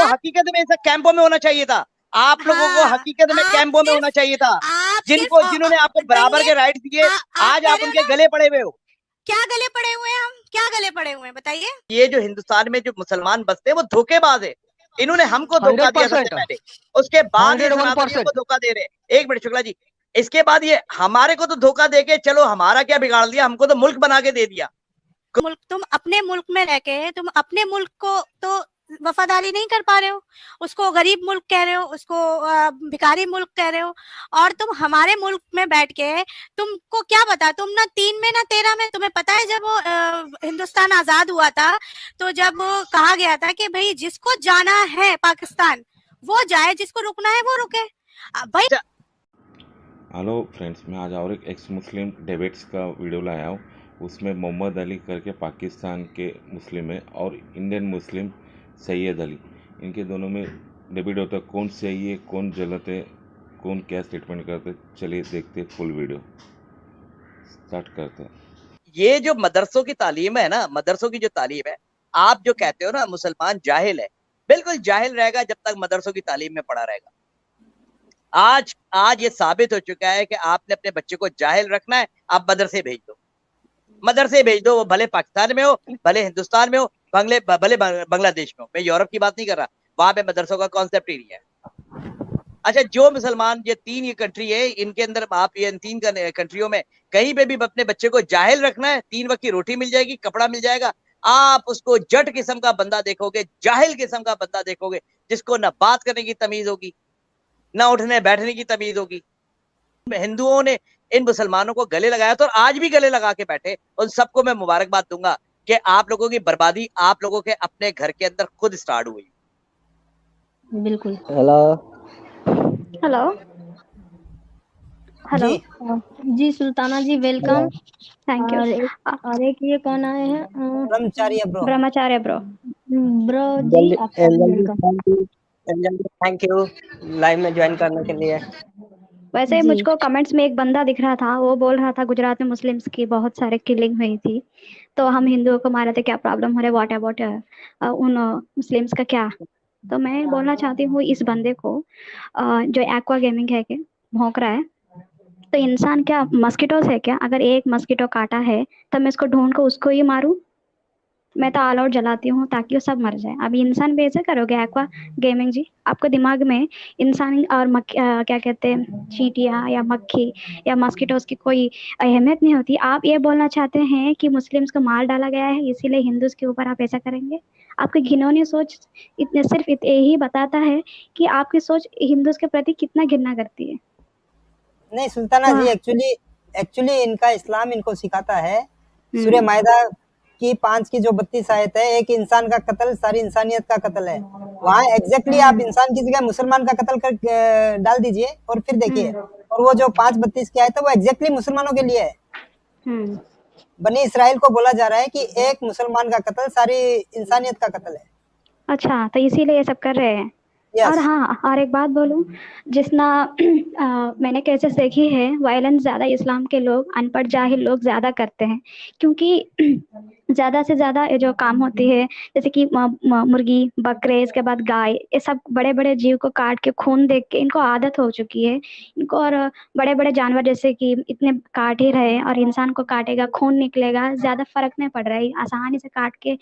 हकीकत में ऐसा कैंपों में होना चाहिए था। आप लोगों को हकीकत में कैंपों में होना चाहिए था। जिन्होंने आपको बराबर के राइट दिए, आज आप उनके गले पड़े हुए हो। क्या गले पड़े हुए हैं हम? क्या गले पड़े हुए हैं बताइए? ये जो हिंदुस्तान में जो मुसलमान बसते हैं वो धोखेबाज है। इन्होंने हमको धोखा दिया सबसे पहले, उसके बाद ये सनातनियों को धोखा दे रहे। एक मिनट शुक्ला जी, इसके बाद ये हमारे को तो धोखा देके चलो हमारा क्या बिगाड़ दिया, हमको तो मुल्क बना के दे दिया। मुल्क, तुम अपने मुल्क में रह के तुम अपने मुल्क को तो वफादारी नहीं कर पा रहे हो, उसको गरीब मुल्क कह रहे हो, उसको भिखारी मुल्क कह रहे हो, और तुम हमारे मुल्क में बैठ के तुमको क्या पता, तुम ना 3 में ना 13 में, तुम्हें पता है जब वो हिंदुस्तान आजाद हुआ था तो जब वो कहा गया था कि भाई जिसको जाना है पाकिस्तान वो जाए, जिसको रुकना है वो रुके भाई। हेलो फ्रेंड्स, मैं आज और एक एक्स मुस्लिम डिबेट्स का वीडियो लाया हूँ। उसमें मोहम्मद अली करके पाकिस्तान के मुस्लिम है और इंडियन मुस्लिम सैयद अली, इनके दोनों में डिबेट होता है कौन सही है कौन गलत है, कौन क्या स्टेटमेंट करते। चलिए देखते फुल वीडियो, स्टार्ट करते हैं। ये जो मदरसों की तालीम है ना, मदरसों की जो तालीम है, आप जो कहते हो ना मुसलमान जाहिल है, बिल्कुल जाहिल रहेगा जब तक मदरसों की तालीम में पड़ा रहेगा। आज ये साबित हो चुका है कि आपने अपने बच्चे को जाहिल रखना है, आप मदरसे भेज दो, मदरसे भेज दो। वो भले पाकिस्तान में हो, भले हिंदुस्तान में हो, भले बांग्लादेश में हो। मैं यूरोप की बात नहीं कर रहा, वहां पे मदरसों का कॉन्सेप्ट ही नहीं है। अच्छा, जो मुसलमान ये 3 ये कंट्री है, इनके अंदर आप ये 3 कंट्रियों में कहीं पे भी अपने बच्चे को जाहिल रखना है, 3 वक्त की रोटी मिल जाएगी, कपड़ा मिल जाएगा, आप उसको जट किस्म का बंदा देखोगे, जाहिल किस्म का बंदा देखोगे, जिसको ना बात करने की तमीज होगी, ना उठने बैठने की तमीज होगी। हिंदुओं ने इन मुसलमानों को गले लगाया तो आज भी गले लगा के बैठे। उन सबको मैं मुबारकबाद दूंगा कि आप लोगों की बर्बादी आप लोगों के अपने घर के अंदर खुद स्टार्ट हुई। बिल्कुल। Hello hello hello ji Sultana ji, welcome. Thank you. और एक ये कौन आए हैं? ब्रह्मचार्य ब्रो। ब्रो जी, आपका वेलकम। थैंक यू लाइव में ज्वाइन करने के लिए। वैसे ही मुझको कमेंट्स में एक बंदा दिख रहा था, वो बोल रहा था गुजरात में मुस्लिम्स की बहुत सारे किलिंग हुई थी, तो हम हिंदुओं को मारे थे, क्या प्रॉब्लम हो रहा है, व्हाट अबाउट उन मुस्लिम्स का क्या? तो मैं बोलना चाहती हूँ इस बंदे को, जो एक्वा गेमिंग है के भौंक रहा है, तो इंसान क्या मस्किटोस है क्या? अगर एक मस्किटो काटा है तो मैं इसको ढूंढ को उसको ही मारूं? मैं तो ऑल आउट जलाती हूँ ताकि वो सब मर जाए। अभी इंसान भी ऐसे करोगे एक्वा गेमिंग जी? आपको दिमाग में इंसान और क्या कहते हैं, चींटियाँ या मक्खी या मस्किटोस की कोई अहमियत नहीं होती? आप ये बोलना चाहते हैं कि मुस्लिम्स को मार डाला गया है इसीलिए हिंदूज के ऊपर आप ऐसा करेंगे? आपकी घिनौनी सोच इतने सिर्फ यही बताता है कि आपकी सोच हिंदूज के प्रति कितना घृणा करती है। नहीं सुल्ताना जी, एक्चुअली इनका इस्लाम इनको सिखाता है, सूरह मायदा की 5 की जो 32 आयत है, एक इंसान का कत्ल सारी इंसानियत का कत्ल है। वहाँ एग्जैक्टली आप इंसान की जगह मुसलमान का कत्ल कर डाल दीजिए और फिर देखिए, और वो जो 5:32 की आयत है वो एग्जैक्टली मुसलमानों के लिए है। बनी इसराइल को बोला जा रहा है कि एक मुसलमान का कत्ल सारी इंसानियत का कत्ल है। अच्छा, तो इसीलिए ये सब कर रहे हैं। और हाँ, और एक बात बोलूं, जितना मैंने केसेस देखी है, वायलेंस ज़्यादा इस्लाम के लोग, अनपढ़ जाहिल लोग ज़्यादा करते हैं, क्योंकि ज़्यादा से ज़्यादा ये जो काम होती है, जैसे कि मुर्गी, बकरे, इसके बाद गाय, ये सब बड़े बड़े जीव को काट के खून देख के इनको आदत हो चुकी है इनको। और बड़े बड़े जानवर जैसे कि इतने काट ही रहे, और इंसान को काटेगा खून निकलेगा, ज़्यादा फर्क नहीं पड़ रहा है, आसानी से काट के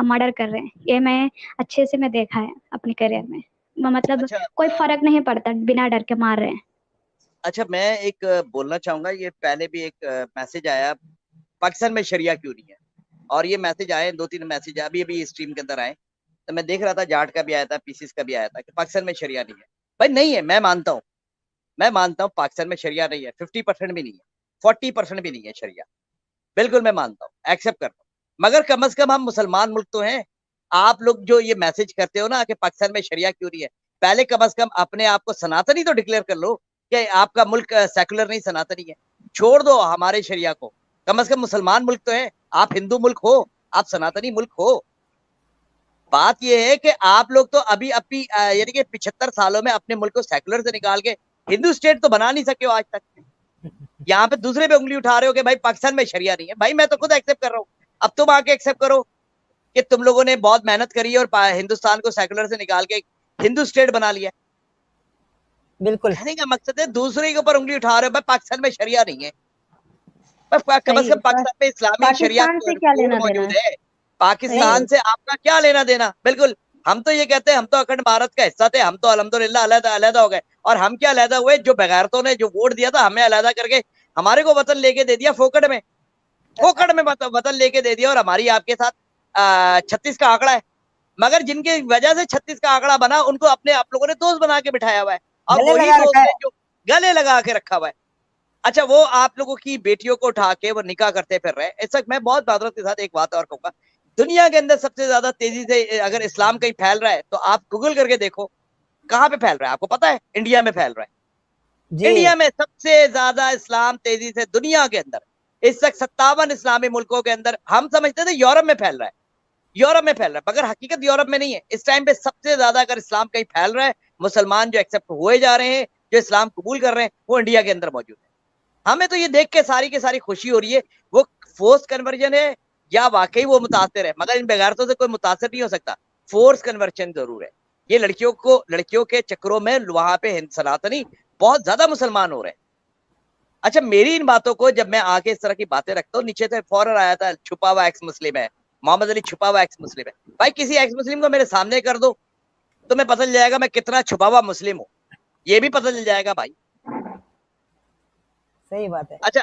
मर्डर कर रहे हैं। ये मैं अच्छे से मैं देखा है अपने करियर में, मतलब कोई फर्क नहीं पड़ता, बिना डर के मार रहे हैं। अच्छा, मैं एक बोलना चाहूंगा, ये पहले भी एक मैसेज आया, पाकिस्तान में शरिया क्यों नहीं है, और ये मैसेज आए 2-3 मैसेज अभी अभी स्ट्रीम के अंदर आए, तो मैं देख रहा था, जाट का भी आया था, पीसीस का भी आया था कि पाकिस्तान में शरिया नहीं है। भाई नहीं है, मैं मानता हूँ पाकिस्तान में शरिया नहीं है, 50% भी नहीं है, 40% भी नहीं है शरिया, बिल्कुल मैं मानता हूँ, एक्सेप्ट करता हूँ। मगर कम से कम हम मुसलमान मुल्क तो हैं। आप लोग जो ये मैसेज करते हो ना कि पाकिस्तान में शरिया क्यों नहीं है, पहले कम से कम अपने आप को सनातनी तो डिक्लेयर कर लो कि आपका मुल्क सेकुलर नहीं सनातनी है। छोड़ दो हमारे शरिया को, कम से कम मुसलमान मुल्क तो है, आप हिंदू मुल्क हो, आप सनातनी मुल्क हो। बात यह है कि आप लोग तो अभी अपनी यानी कि 75 सालों में अपने मुल्क को सेकुलर से निकाल के हिंदू स्टेट तो बना नहीं सके हो आज तक। यहाँ पे दूसरे पे उंगली उठा रहे हो कि भाई पाकिस्तान में शरिया नहीं है। भाई मैं तो खुद एक्सेप्ट कर रहा हूँ, अब तुम आके एक्सेप्ट करो। कि तुम लोगों ने बहुत मेहनत करी है और हिंदुस्तान को सेकुलर से निकाल के हिंदू स्टेट बना लिया। बिल्कुल कहने का मकसद है दूसरे के ऊपर उंगली उठा रहे हो। भाई पाकिस्तान में शरिया नहीं है, कम से सही कम पाकिस्तान में इस्लामी शरिया पाकिस्तान से क्या कोड लेना देना मौजूद है? है। पाकिस्तान से आपका क्या लेना देना। बिल्कुल, हम तो ये कहते हैं हम तो अखंड भारत का हिस्सा थे, हम तो अल्हम्दुलिल्लाह अलग अलग हो गए। और हम क्या अलग हुए, जो बेगैरतों ने जो वोट दिया था हमें अलग करके हमारे को वतन लेके दे दिया फोकट में, फोकट में वतन लेके दे दिया। और हमारी आपके साथ 36 का आंकड़ा है, मगर जिनकी वजह से 36 का आंकड़ा बना उनको अपने आप लोगों ने दोस्त बना के बिठाया हुआ है, और गले वही लगा दोस्त रखा है है। जो गले लगा के रखा हुआ है। अच्छा, वो आप लोगों की बेटियों को उठा के वो निकाह करते फिर रहे। ऐसा मैं बहुत मादरत के साथ एक बात और कहूंगा, दुनिया के अंदर सबसे ज्यादा तेजी से अगर इस्लाम कहीं फैल रहा है तो आप गूगल करके देखो कहाँ पे फैल रहा है। आपको पता है इंडिया में फैल रहा है। जी इंडिया में सबसे ज्यादा इस्लाम तेजी से दुनिया के अंदर इस वक्त 57 इस्लामी मुल्कों के अंदर, हम समझते थे यूरोप में फैल रहा है, यूरोप में फैल रहा है, मगर हकीकत यूरोप में नहीं है। इस टाइम पे सबसे ज्यादा अगर इस्लाम कहीं फैल रहा है, मुसलमान जो एक्सेप्ट हुए जा रहे हैं, जो इस्लाम कबूल कर रहे हैं, वो इंडिया के अंदर मौजूद है। हमें तो ये देख के सारी की सारी खुशी हो रही है। वो फोर्स कन्वर्जन है या वाकई वो मुतासिर है, मगर इन बेगारतों से कोई मुतासिर नहीं हो सकता। फोर्स कन्वर्जन जरूर है। ये लड़कियों के चक्रों में वहां पे सनातनी बहुत ज्यादा मुसलमान हो रहे हैं। अच्छा, मेरी इन बातों को जब मैं आके इस तरह की बातें रखता हूँ, नीचे से फौरन आया था छुपा हुआ एक्स मुस्लिम है, मोहम्मद अली छुपा हुआ एक्स मुस्लिम है। भाई किसी एक्स मुस्लिम को मेरे सामने कर दो तो मैं पता चल जाएगा मैं कितना छुपा हुआ मुस्लिम हूँ, ये भी पता चल जाएगा भाई। सही बात है। अच्छा,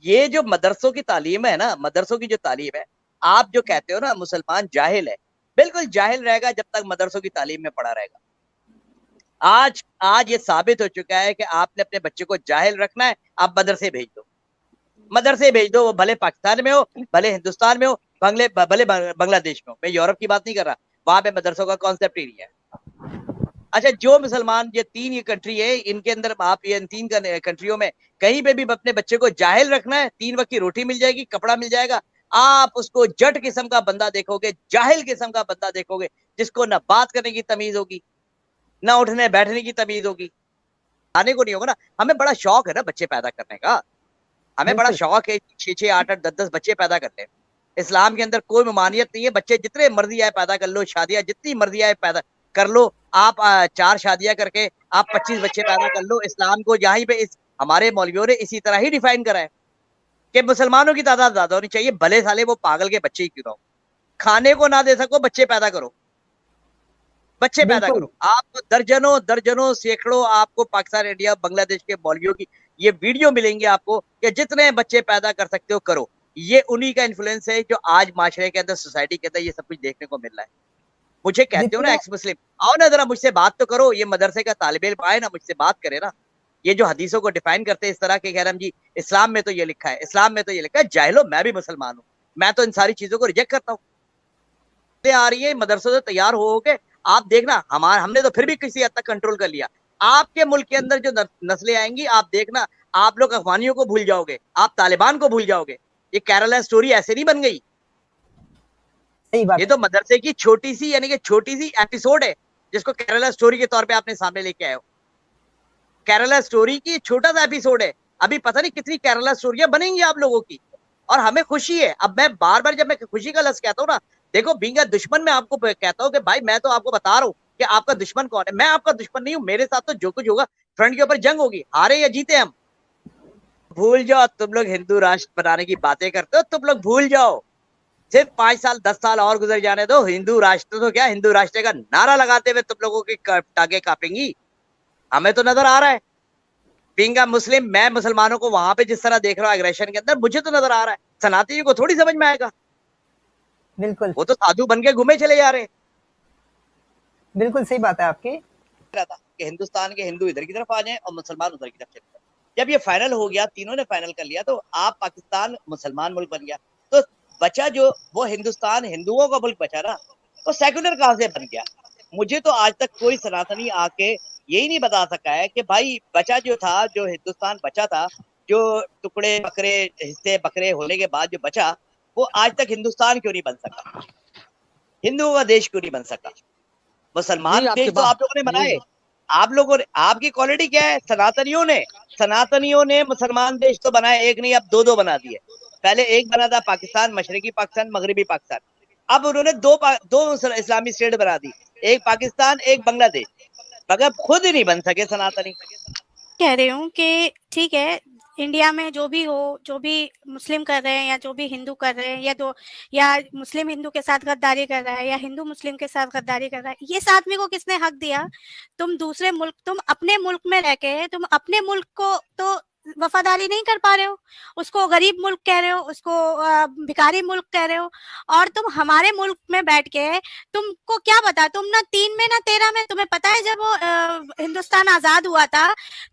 ये जो मदरसों की तालीम है ना, मदरसों की जो तालीम है, आप जो कहते हो ना मुसलमान जाहिल है, बिल्कुल जाहिल रहेगा जब तक मदरसों की तालीम में पड़ा रहेगा। आज ये साबित हो चुका है कि आपने अपने बच्चे को जाहिल रखना है, आप मदरसे भेज दो, मदरसे भेज दो। वो भले पाकिस्तान में हो, भले हिंदुस्तान में हो, भले बांग्लादेश में हो। मैं यूरोप की बात नहीं कर रहा, वहां पे मदरसों का कॉन्सेप्ट ही नहीं है। अच्छा, जो मुसलमान ये कंट्री है, इनके अंदर आप ये इन 3 कंट्रियों में कहीं पे भी अपने बच्चे को जाहिल रखना है, 3 वक्त की रोटी मिल जाएगी, कपड़ा मिल जाएगा, आप उसको जट किस्म का बंदा देखोगे, जाहिल किस्म का बंदा देखोगे, जिसको ना बात करने की तमीज होगी, ना उठने बैठने की तमीज होगी, आने को नहीं होगा ना। हमें बड़ा शौक है ना बच्चे पैदा करने का, हमें बड़ा बिल्कुल शौक है 6-6, 8-8, 10-10 बच्चे पैदा करते हैं। इस्लाम के अंदर कोई ममानियत नहीं है, बच्चे जितने मर्जी आए पैदा कर लो, शादियां जितनी मर्जी आए पैदा कर लो। आप 4 शादियां करके आप 25 बच्चे पैदा कर लो। इस्लाम को यहीं पे हमारे मौलवियों ने इसी तरह ही डिफाइन करा है कि मुसलमानों की तादाद ज्यादा होनी चाहिए, भले साले वो पागल के बच्चे ही क्यों ना हो। खाने को ना दे सको, बच्चे पैदा करो, बच्चे पैदा बिल्कुल करो। आपको दर्जनों दर्जनों सैकड़ों आपको पाकिस्तान, इंडिया, बांग्लादेश के मौलवियों की ये वीडियो मिलेंगे आपको कि जितने बच्चे पैदा कर सकते हो करो। ये उन्हीं का इन्फ्लुएंस है जो आज माशरे के अंदर, सोसाइटी के अंदर ये सब कुछ देखने को मिल रहा है। मुझे कहते हो ना जितने एक्स मुस्लिम, आओ ना जरा मुझसे बात तो करो। ये मदरसे का तालिब इल्म आए ना, मुझसे बात करे ना। ये जो हदीसों को डिफाइन करते हैं इस तरह के, कह रहे हम जी इस्लाम में तो ये लिखा है, इस्लाम में तो ये लिखा है। जाहिलो, मैं भी मुसलमान हूँ, मैं तो इन सारी चीजों को रिजेक्ट करता हूँ। आ रही है मदरसों से तैयार हो के, आप देखना हमने तो फिर भी किसी हद तक कंट्रोल कर लिया। आपके मुल्क के अंदर जो नस्लें आएंगी, आप देखना, आप लोग अफगानियों को भूल जाओगे, आप तालिबान को भूल जाओगे। ये केरला स्टोरी ऐसे नहीं बन गई, सही बात ये है। तो मदरसे की छोटी सी यानी कि छोटी सी एपिसोड है, जिसको केरला स्टोरी के तौर पे आपने सामने लेके आए हो। केरला स्टोरी की छोटा सा एपिसोड है, अभी पता नहीं कितनी केरला स्टोरियां बनेंगी आप लोगों की, और हमें खुशी है। अब मैं बार बार जब मैं खुशी का लफ्ज कहता हूँ ना, देखो बींगा दुश्मन मैं आपको कहता हूँ कि भाई मैं तो आपको बता रहा हूँ कि आपका दुश्मन कौन है। मैं आपका दुश्मन नहीं हूँ, मेरे साथ तो जो कुछ होगा फ्रंट के ऊपर जंग होगी, हारे या जीते हम। भूल जाओ, तुम लोग हिंदू राष्ट्र बनाने की बातें करते हो, तुम लोग भूल जाओ। सिर्फ 5 साल 10 साल और गुजर जाने दो, हिंदू राष्ट्र तो क्या, हिंदू राष्ट्र का नारा लगाते हुए तुम लोगों की टांगे कांपेंगी। हमें तो नजर आ रहा है पिंगा मुस्लिम, मैं मुसलमानों को वहां पे जिस तरह देख रहा हूँ एग्रेशन के अंदर, मुझे तो नजर आ रहा है। सनातनियों को थोड़ी समझ में आएगा, बिल्कुल वो तो साधु बन के घूमे चले जा रहे हैं। बिल्कुल सही बात है आपकी। था कि हिंदुस्तान के हिंदू इधर की तरफ आ जाएं और मुसलमान उधर की तरफ चले जाएं। जब ये फाइनल हो गया, तीनों ने फाइनल कर लिया, तो आप पाकिस्तान मुसलमान मुल्क बन गया, तो बचा जो वो हिंदुस्तान हिंदुओं का मुल्क बचा ना, तो सेक्युलर कहां से बन गया। मुझे तो आज तक कोई सनातनी आके यही नहीं बता सका है कि भाई बचा जो था, जो हिंदुस्तान बचा था, जो टुकड़े बकरे हिस्से बकरे होने के बाद जो बचा, वो आज तक हिंदुस्तान क्यों नहीं बन सका, हिंदुओं का देश क्यों नहीं बन सका। मुसलमान देश तो आप लोगों ने बनाए, आप लोगों ने, आपकी क्वालिटी क्या है, सनातनियों ने मुसलमान देश तो बनाए, एक नहीं अब 2-2 बना दिए। पहले एक बना था पाकिस्तान, मशरकी पाकिस्तान, मगरबी पाकिस्तान। अब उन्होंने दो इस्लामी स्टेट बना दी, एक पाकिस्तान एक बांग्लादेश, मगर खुद ही नहीं बन सके सनातनी। कह रही हूँ कि ठीक है, इंडिया में जो भी हो, जो भी मुस्लिम कर रहे हैं या जो भी हिंदू कर रहे हैं, या मुस्लिम हिंदू के साथ गद्दारी कर रहा है या हिंदू मुस्लिम के साथ गद्दारी कर रहा है, ये आदमी को किसने हक दिया? तुम अपने मुल्क में रह के तुम अपने मुल्क को तो वफादारी नहीं कर पा रहे हो, उसको गरीब मुल्क कह रहे हो, उसको भिखारी मुल्क कह रहे हो, और तुम हमारे मुल्क में बैठ के तुमको क्या पता, तुम ना 3 में ना 13 में, तुम्हें पता है जब वो हिंदुस्तान आजाद हुआ था,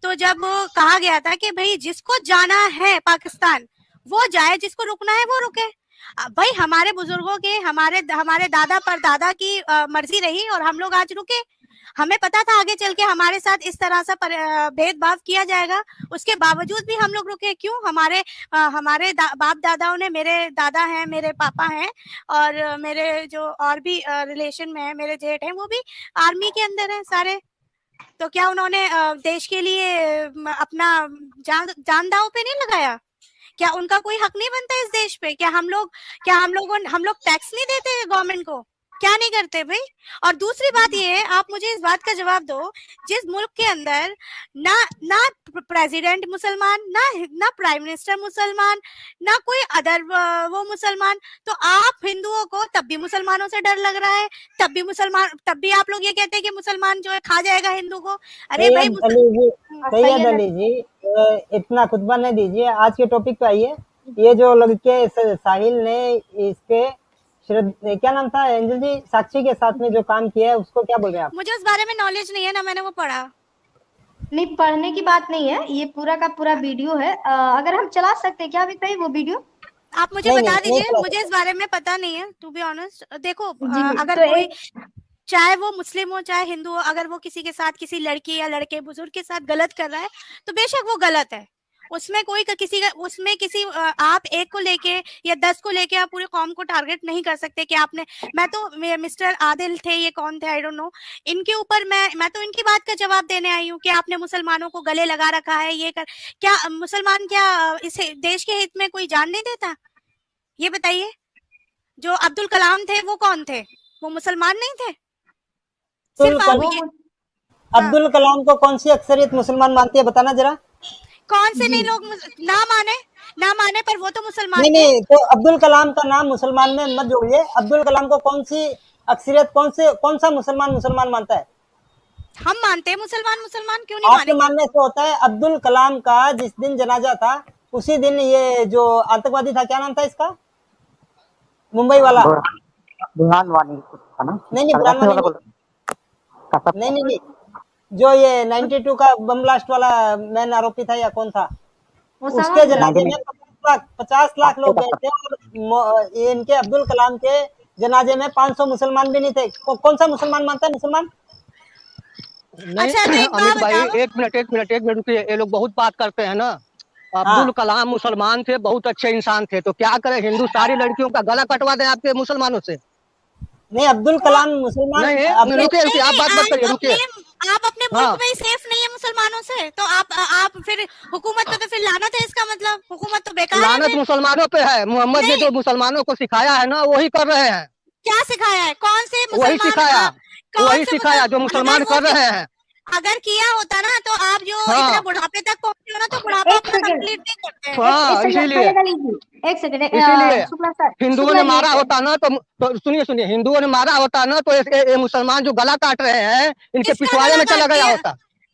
तो जब कहा गया था कि भाई जिसको जाना है पाकिस्तान वो जाए, जिसको रुकना है वो रुके। भाई हमारे बुजुर्गों के, हमारे दादा परदादा की मर्जी रही और हम लोग आज रुके। हमें पता था आगे चल के हमारे साथ इस तरह सा भेदभाव किया जाएगा, उसके बावजूद भी हम लोग रुके। क्यों? हमारे बाप दादाओं ने, मेरे दादा हैं, मेरे पापा हैं, और मेरे जो और भी रिलेशन में है, मेरे जेठ हैं, वो भी आर्मी के अंदर हैं सारे। तो क्या उन्होंने देश के लिए अपना जान दांव पे नहीं लगाया? क्या उनका कोई हक नहीं बनता इस देश पे? क्या हम लोग टैक्स नहीं देते गवर्नमेंट को? क्या नहीं करते भाई? और दूसरी बात ये है, आप मुझे इस बात का जवाब दो, जिस मुल्क के अंदर ना प्रेसिडेंट मुसलमान, ना प्राइम मिनिस्टर मुसलमान, ना कोई अदर वो मुसलमान, तो आप हिंदुओं को तब भी मुसलमानों से डर लग रहा है, तब भी आप लोग ये कहते हैं कि मुसलमान जो है खा जाएगा हिंदू को। अरे भाई सैयद अली जी, इतना खुतबा नहीं दीजिए, आज के टॉपिक पे आइए। ये जो लड़के साहिल ने इसके क्या नाम था एंजल जी, साक्षी के साथ में जो काम किया है उसको क्या बोल रहे हैं आप? मुझे उस बारे में नॉलेज नहीं है ना, मैंने वो पढ़ा नहीं, पढ़ने की बात नहीं है, ये पूरा का पूरा वीडियो है। अगर हम चला सकते हैं क्या अभी भाई वो वीडियो? आप मुझे बता दीजिए, मुझे इस बारे में पता नहीं है टू बी ऑनेस्ट। देखो अगर तो कोई चाहे वो मुस्लिम हो चाहे हिंदू हो, अगर वो किसी के साथ, किसी लड़की या लड़के बुजुर्ग के साथ गलत कर रहा है तो बेशक वो गलत है, उसमें किसी आप एक को लेके या 10 को लेके आप पूरी कौम को टारगेट नहीं कर सकते कि आपने, मैं तो मिस्टर आदिल थे, ये कौन थे आई डोंट नो, इनके ऊपर मैं तो इनकी बात का जवाब देने आई हूँ कि आपने मुसलमानों को गले लगा रखा है, ये कर, क्या मुसलमान क्या इस देश के हित में कोई जान नहीं देता? ये बताइए। जो अब्दुल कलाम थे वो कौन थे? वो मुसलमान नहीं थे? सिर्फ आप ये अब्दुल कलाम को कौन सी अक्सरियत मुसलमान मानती है, बताना जरा। कौन से नहीं लोग ना माने पर वो तो मुसलमान नहीं, तो अब्दुल कलाम का नाम मुसलमान में मत जोड़िए। अब्दुल कलाम को कौन सी अक्सरियत, कौन सा मुसलमान मानता है? हम मानते हैं मुसलमान क्यों नहीं आपके मानने से होता है? अब्दुल कलाम का जिस दिन जनाजा था उसी दिन ये जो आतंकवादी था, क्या नाम था इसका, मुंबई वाला, बुरहान वानी था ना? नहीं बुरहान वानी नहीं, जो ये 92 का बम ब्लास्ट वाला मैन आरोपी था या कौन था, उसके जनाजे में 50 लाख लोग गए थे, और इनके अब्दुल कलाम के जनाजे में 500 मुसलमान भी नहीं थे। कौन सा मुसलमान मानता है मुसलमान? नहीं अमित भाई, एक मिनट रुकिए, ये लोग बहुत बात करते हैं ना। अब्दुल कलाम मुसलमान थे, बहुत अच्छे इंसान थे, तो क्या करें, हिंदू सारी लड़कियों का गला कटवा दें आपके मुसलमानों से? नहीं, अब्दुल कलाम मुसलमान नहीं, रुकिए, आप बात मत करिए, रुकिए। आप अपने मुल्क में ही सेफ नहीं है मुसलमानों से, तो आप फिर हुकूमत पे तो फिर लानत है, इसका मतलब हुकूमत तो बेकार है। लानत मुसलमानों पे है, मोहम्मद ने जो मुसलमानों को सिखाया है ना वही कर रहे हैं। क्या सिखाया है? कौन से मुसलमान? वही सिखाया जो मुसलमान कर रहे हैं। अगर किया होता ना तो आप जो इतना बुढ़ापे तक पहुंचे हो ना, तो बुढ़ापा अपना कंप्लीट नहीं करते हैं। इसीलिए एक सेकंड, हिंदुओं ने मारा होता ना तो सुनिए, हिंदुओं ने मारा होता ना तो ये मुसलमान जो गला काट रहे हैं इनके पिछवाड़े में चला गया होता।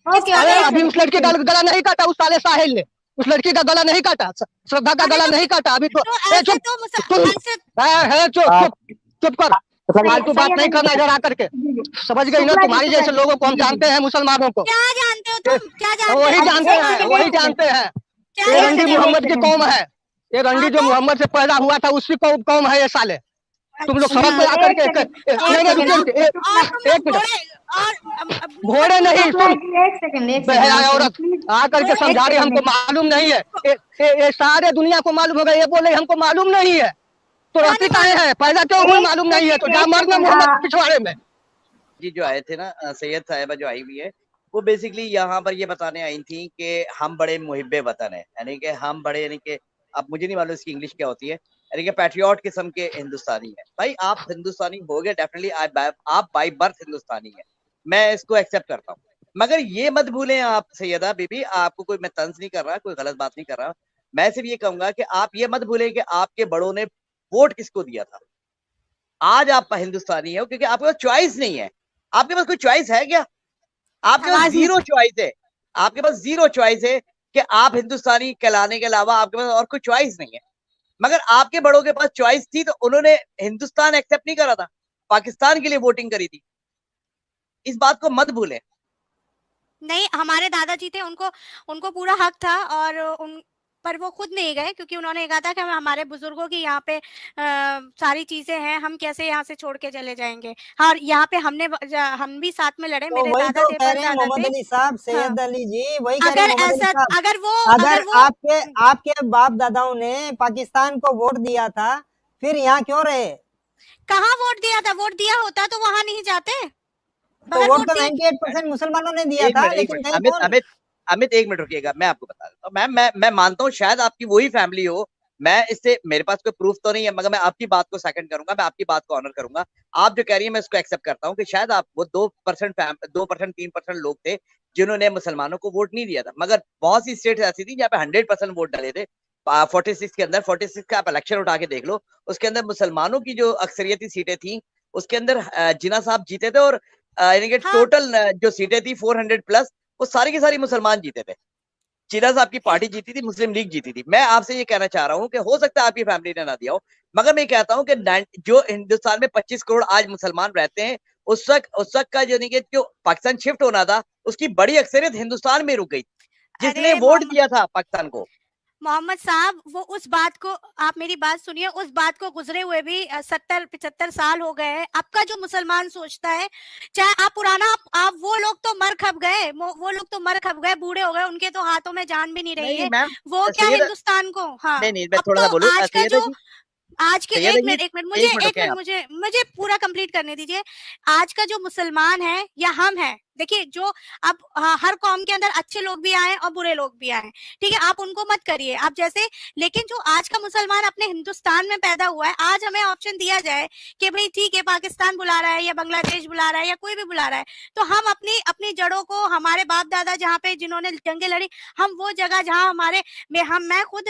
अरे अभी उस लड़की का गला नहीं काटा, उस साले साहिल ने उस लड़की का गला नहीं काटा, श्रद्धा का गला नहीं काटा। अभी चुप कर, फालतू बात नहीं करना इधर आकर के, समझ गई ना? तुम्हारी जैसे लोगों को हम जानते हैं, मुसलमानों को। क्या जानते हो तुम? क्या जानते हो? वही जानते हैं। ये रंडी मोहम्मद की कौम है, ये रंडी जो मोहम्मद से पैदा हुआ था उसी कौम है ये साले। तुम लोग समझ में आकर के एक मिनट, घोड़े नहीं, सुन औरत आकर के समझा रही हमको मालूम नहीं है, ये सारे दुनिया को मालूम होगा, ये बोले हमको मालूम नहीं है, तो रहती काहे है, पैदा क्यों हुई मालूम नहीं है, तो जा मरना मोहम्मद पिछवाड़े में। जी जो आए थे ना, सैयद साहिबा जो आई हुई है, वो बेसिकली यहाँ पर ये बताने आई थी कि हम बड़े मुहिब्बे वतन है, यानी कि हम बड़े, यानी कि अब मुझे नहीं मालूम इसकी इंग्लिश क्या होती है, यानी कि पैट्रियट किस्म के हिंदुस्तानी है। भाई आप हिंदुस्तानी हो गए डेफिनेटली, आप बाय बर्थ हिंदुस्तानी है, मैं इसको एक्सेप्ट करता हूँ। मगर ये मत भूलें आप सैयदा बीबी, आपको कोई मैं तंज नहीं कर रहा, कोई गलत बात नहीं कर रहा, मैं सिर्फ ये कहूंगा कि आप ये मत भूलें कि आपके बड़ों ने वोट किसको दिया था। आज आप हिंदुस्तानी हो क्योंकि आपके पास चॉइस नहीं है। आपके पास कोई चॉइस है क्या? आपके पास जीरो चॉइस है। आपके पास जीरो चॉइस है कि आप हिंदुस्तानी कहलाने के अलावा आपके पास और कोई चॉइस नहीं है। मगर आपके बड़ों के पास चॉइस थी तो उन्होंने हिंदुस्तान एक्सेप्ट नहीं करा था, पाकिस्तान के लिए वोटिंग करी थी। इस बात को मत भूलें। नहीं, हमारे दादाजी थे, उनको उनको पूरा हक था, और उन पर वो खुद नहीं गए क्योंकि उन्होंने कहा था कि हमारे बुजुर्गों की यहाँ पे सारी चीजें हैं, हम कैसे यहाँ से छोड़ के चले जाएंगे। हाँ, यहाँ पे हम भी साथ में लड़े, तो मेरे वही दादा तो थे, कह रहे हैं परदादा मोहम्मद थे। अली साहब, हाँ, सैयद अली जी वही कह रहे अगर हैं मोहम्मद अली ऐसा, साहब। अगर वो आपके बाप दादाओं ने पाकिस्तान को वोट दिया था, फिर यहाँ क्यों रहे? कहाँ वोट दिया था? वोट दिया होता तो वहां नहीं जाते। तो बगैर वोट वोट तो दिए 98% मुसलमानों ने दिया एक था, मिनट, एक लेकिन मिनट, गए अमित कौन? अमित अमित एक मिनट रुकिएगा, मैं आपको बता देता हूँ। मैम मैं मानता हूँ शायद आपकी वही फैमिली हो, मैं इससे मेरे पास कोई प्रूफ तो नहीं है, मगर मैं आपकी बात को सेकंड करूंगा, मैं आपकी बात को ऑनर करूंगा। आप जो कह रही है मैं इसको एक्सेप्ट करता हूँ कि शायद आप वो 2% 3% लोग थे जिन्होंने मुसलमानों को वोट नहीं दिया था। मगर बहुत सी स्टेट ऐसी थी जहाँ पे 100% वोट डाले थे। 46 के अंदर 46 का आप इलेक्शन उठा के देख लो, उसके अंदर मुसलमानों की जो अक्सरियती सीटें थी उसके अंदर जिन्ना साहब जीते थे, और यानी कि हाँ, टोटल जो सीटें थी 400+ वो सारी की सारी मुसलमान जीते थे। जिन्ना साहब की पार्टी जीती थी, मुस्लिम लीग जीती थी। मैं आपसे ये कहना चाह रहा हूँ कि हो सकता है आपकी फैमिली ने ना दिया हो, मगर मैं कहता हूँ कि जो हिंदुस्तान में 25 करोड़ आज मुसलमान रहते हैं, उस वक्त का जो नहीं कि जो पाकिस्तान शिफ्ट होना था उसकी बड़ी अक्सरियत हिंदुस्तान में रुक गई, जिसने अरे वोट दिया था पाकिस्तान को। मोहम्मद साहब, वो उस बात को, आप मेरी बात सुनिए, उस बात को गुजरे हुए भी 70-75 साल हो गए हैं। आपका जो मुसलमान सोचता है, चाहे आप पुराना, आप वो लोग तो मर खप गए, वो लोग तो मर खप गए, बूढ़े हो गए, उनके तो हाथों में जान भी नहीं रही नहीं है। मैम, वो क्या सैयद हिंदुस्तान को, हाँ, नहीं नहीं, मैं अब थोड़ा तो सा बोलूँ आज का सैयदा जो जी, आज के सैयदा एक जी मिनट, एक मिनट रुके आप। मुझे मुझे पूरा कंप्लीट करने दीजिए। आज का जो मुसलमान है या हम हैं, देखिए जो अब हर कौम के अंदर अच्छे लोग भी आए और बुरे लोग भी आए, ठीक है, आप उनको मत करिए आप जैसे, लेकिन जो आज का मुसलमान अपने हिंदुस्तान में पैदा हुआ है, आज हमें ऑप्शन दिया जाए कि भाई ठीक है, पाकिस्तान बुला रहा है या बांग्लादेश बुला रहा है या कोई भी बुला रहा है, तो हम अपनी अपनी जड़ों को, हमारे बाप दादा जहाँ पे जिन्होंने जंगें लड़ी, हम वो जगह जहाँ हमारे मैं खुद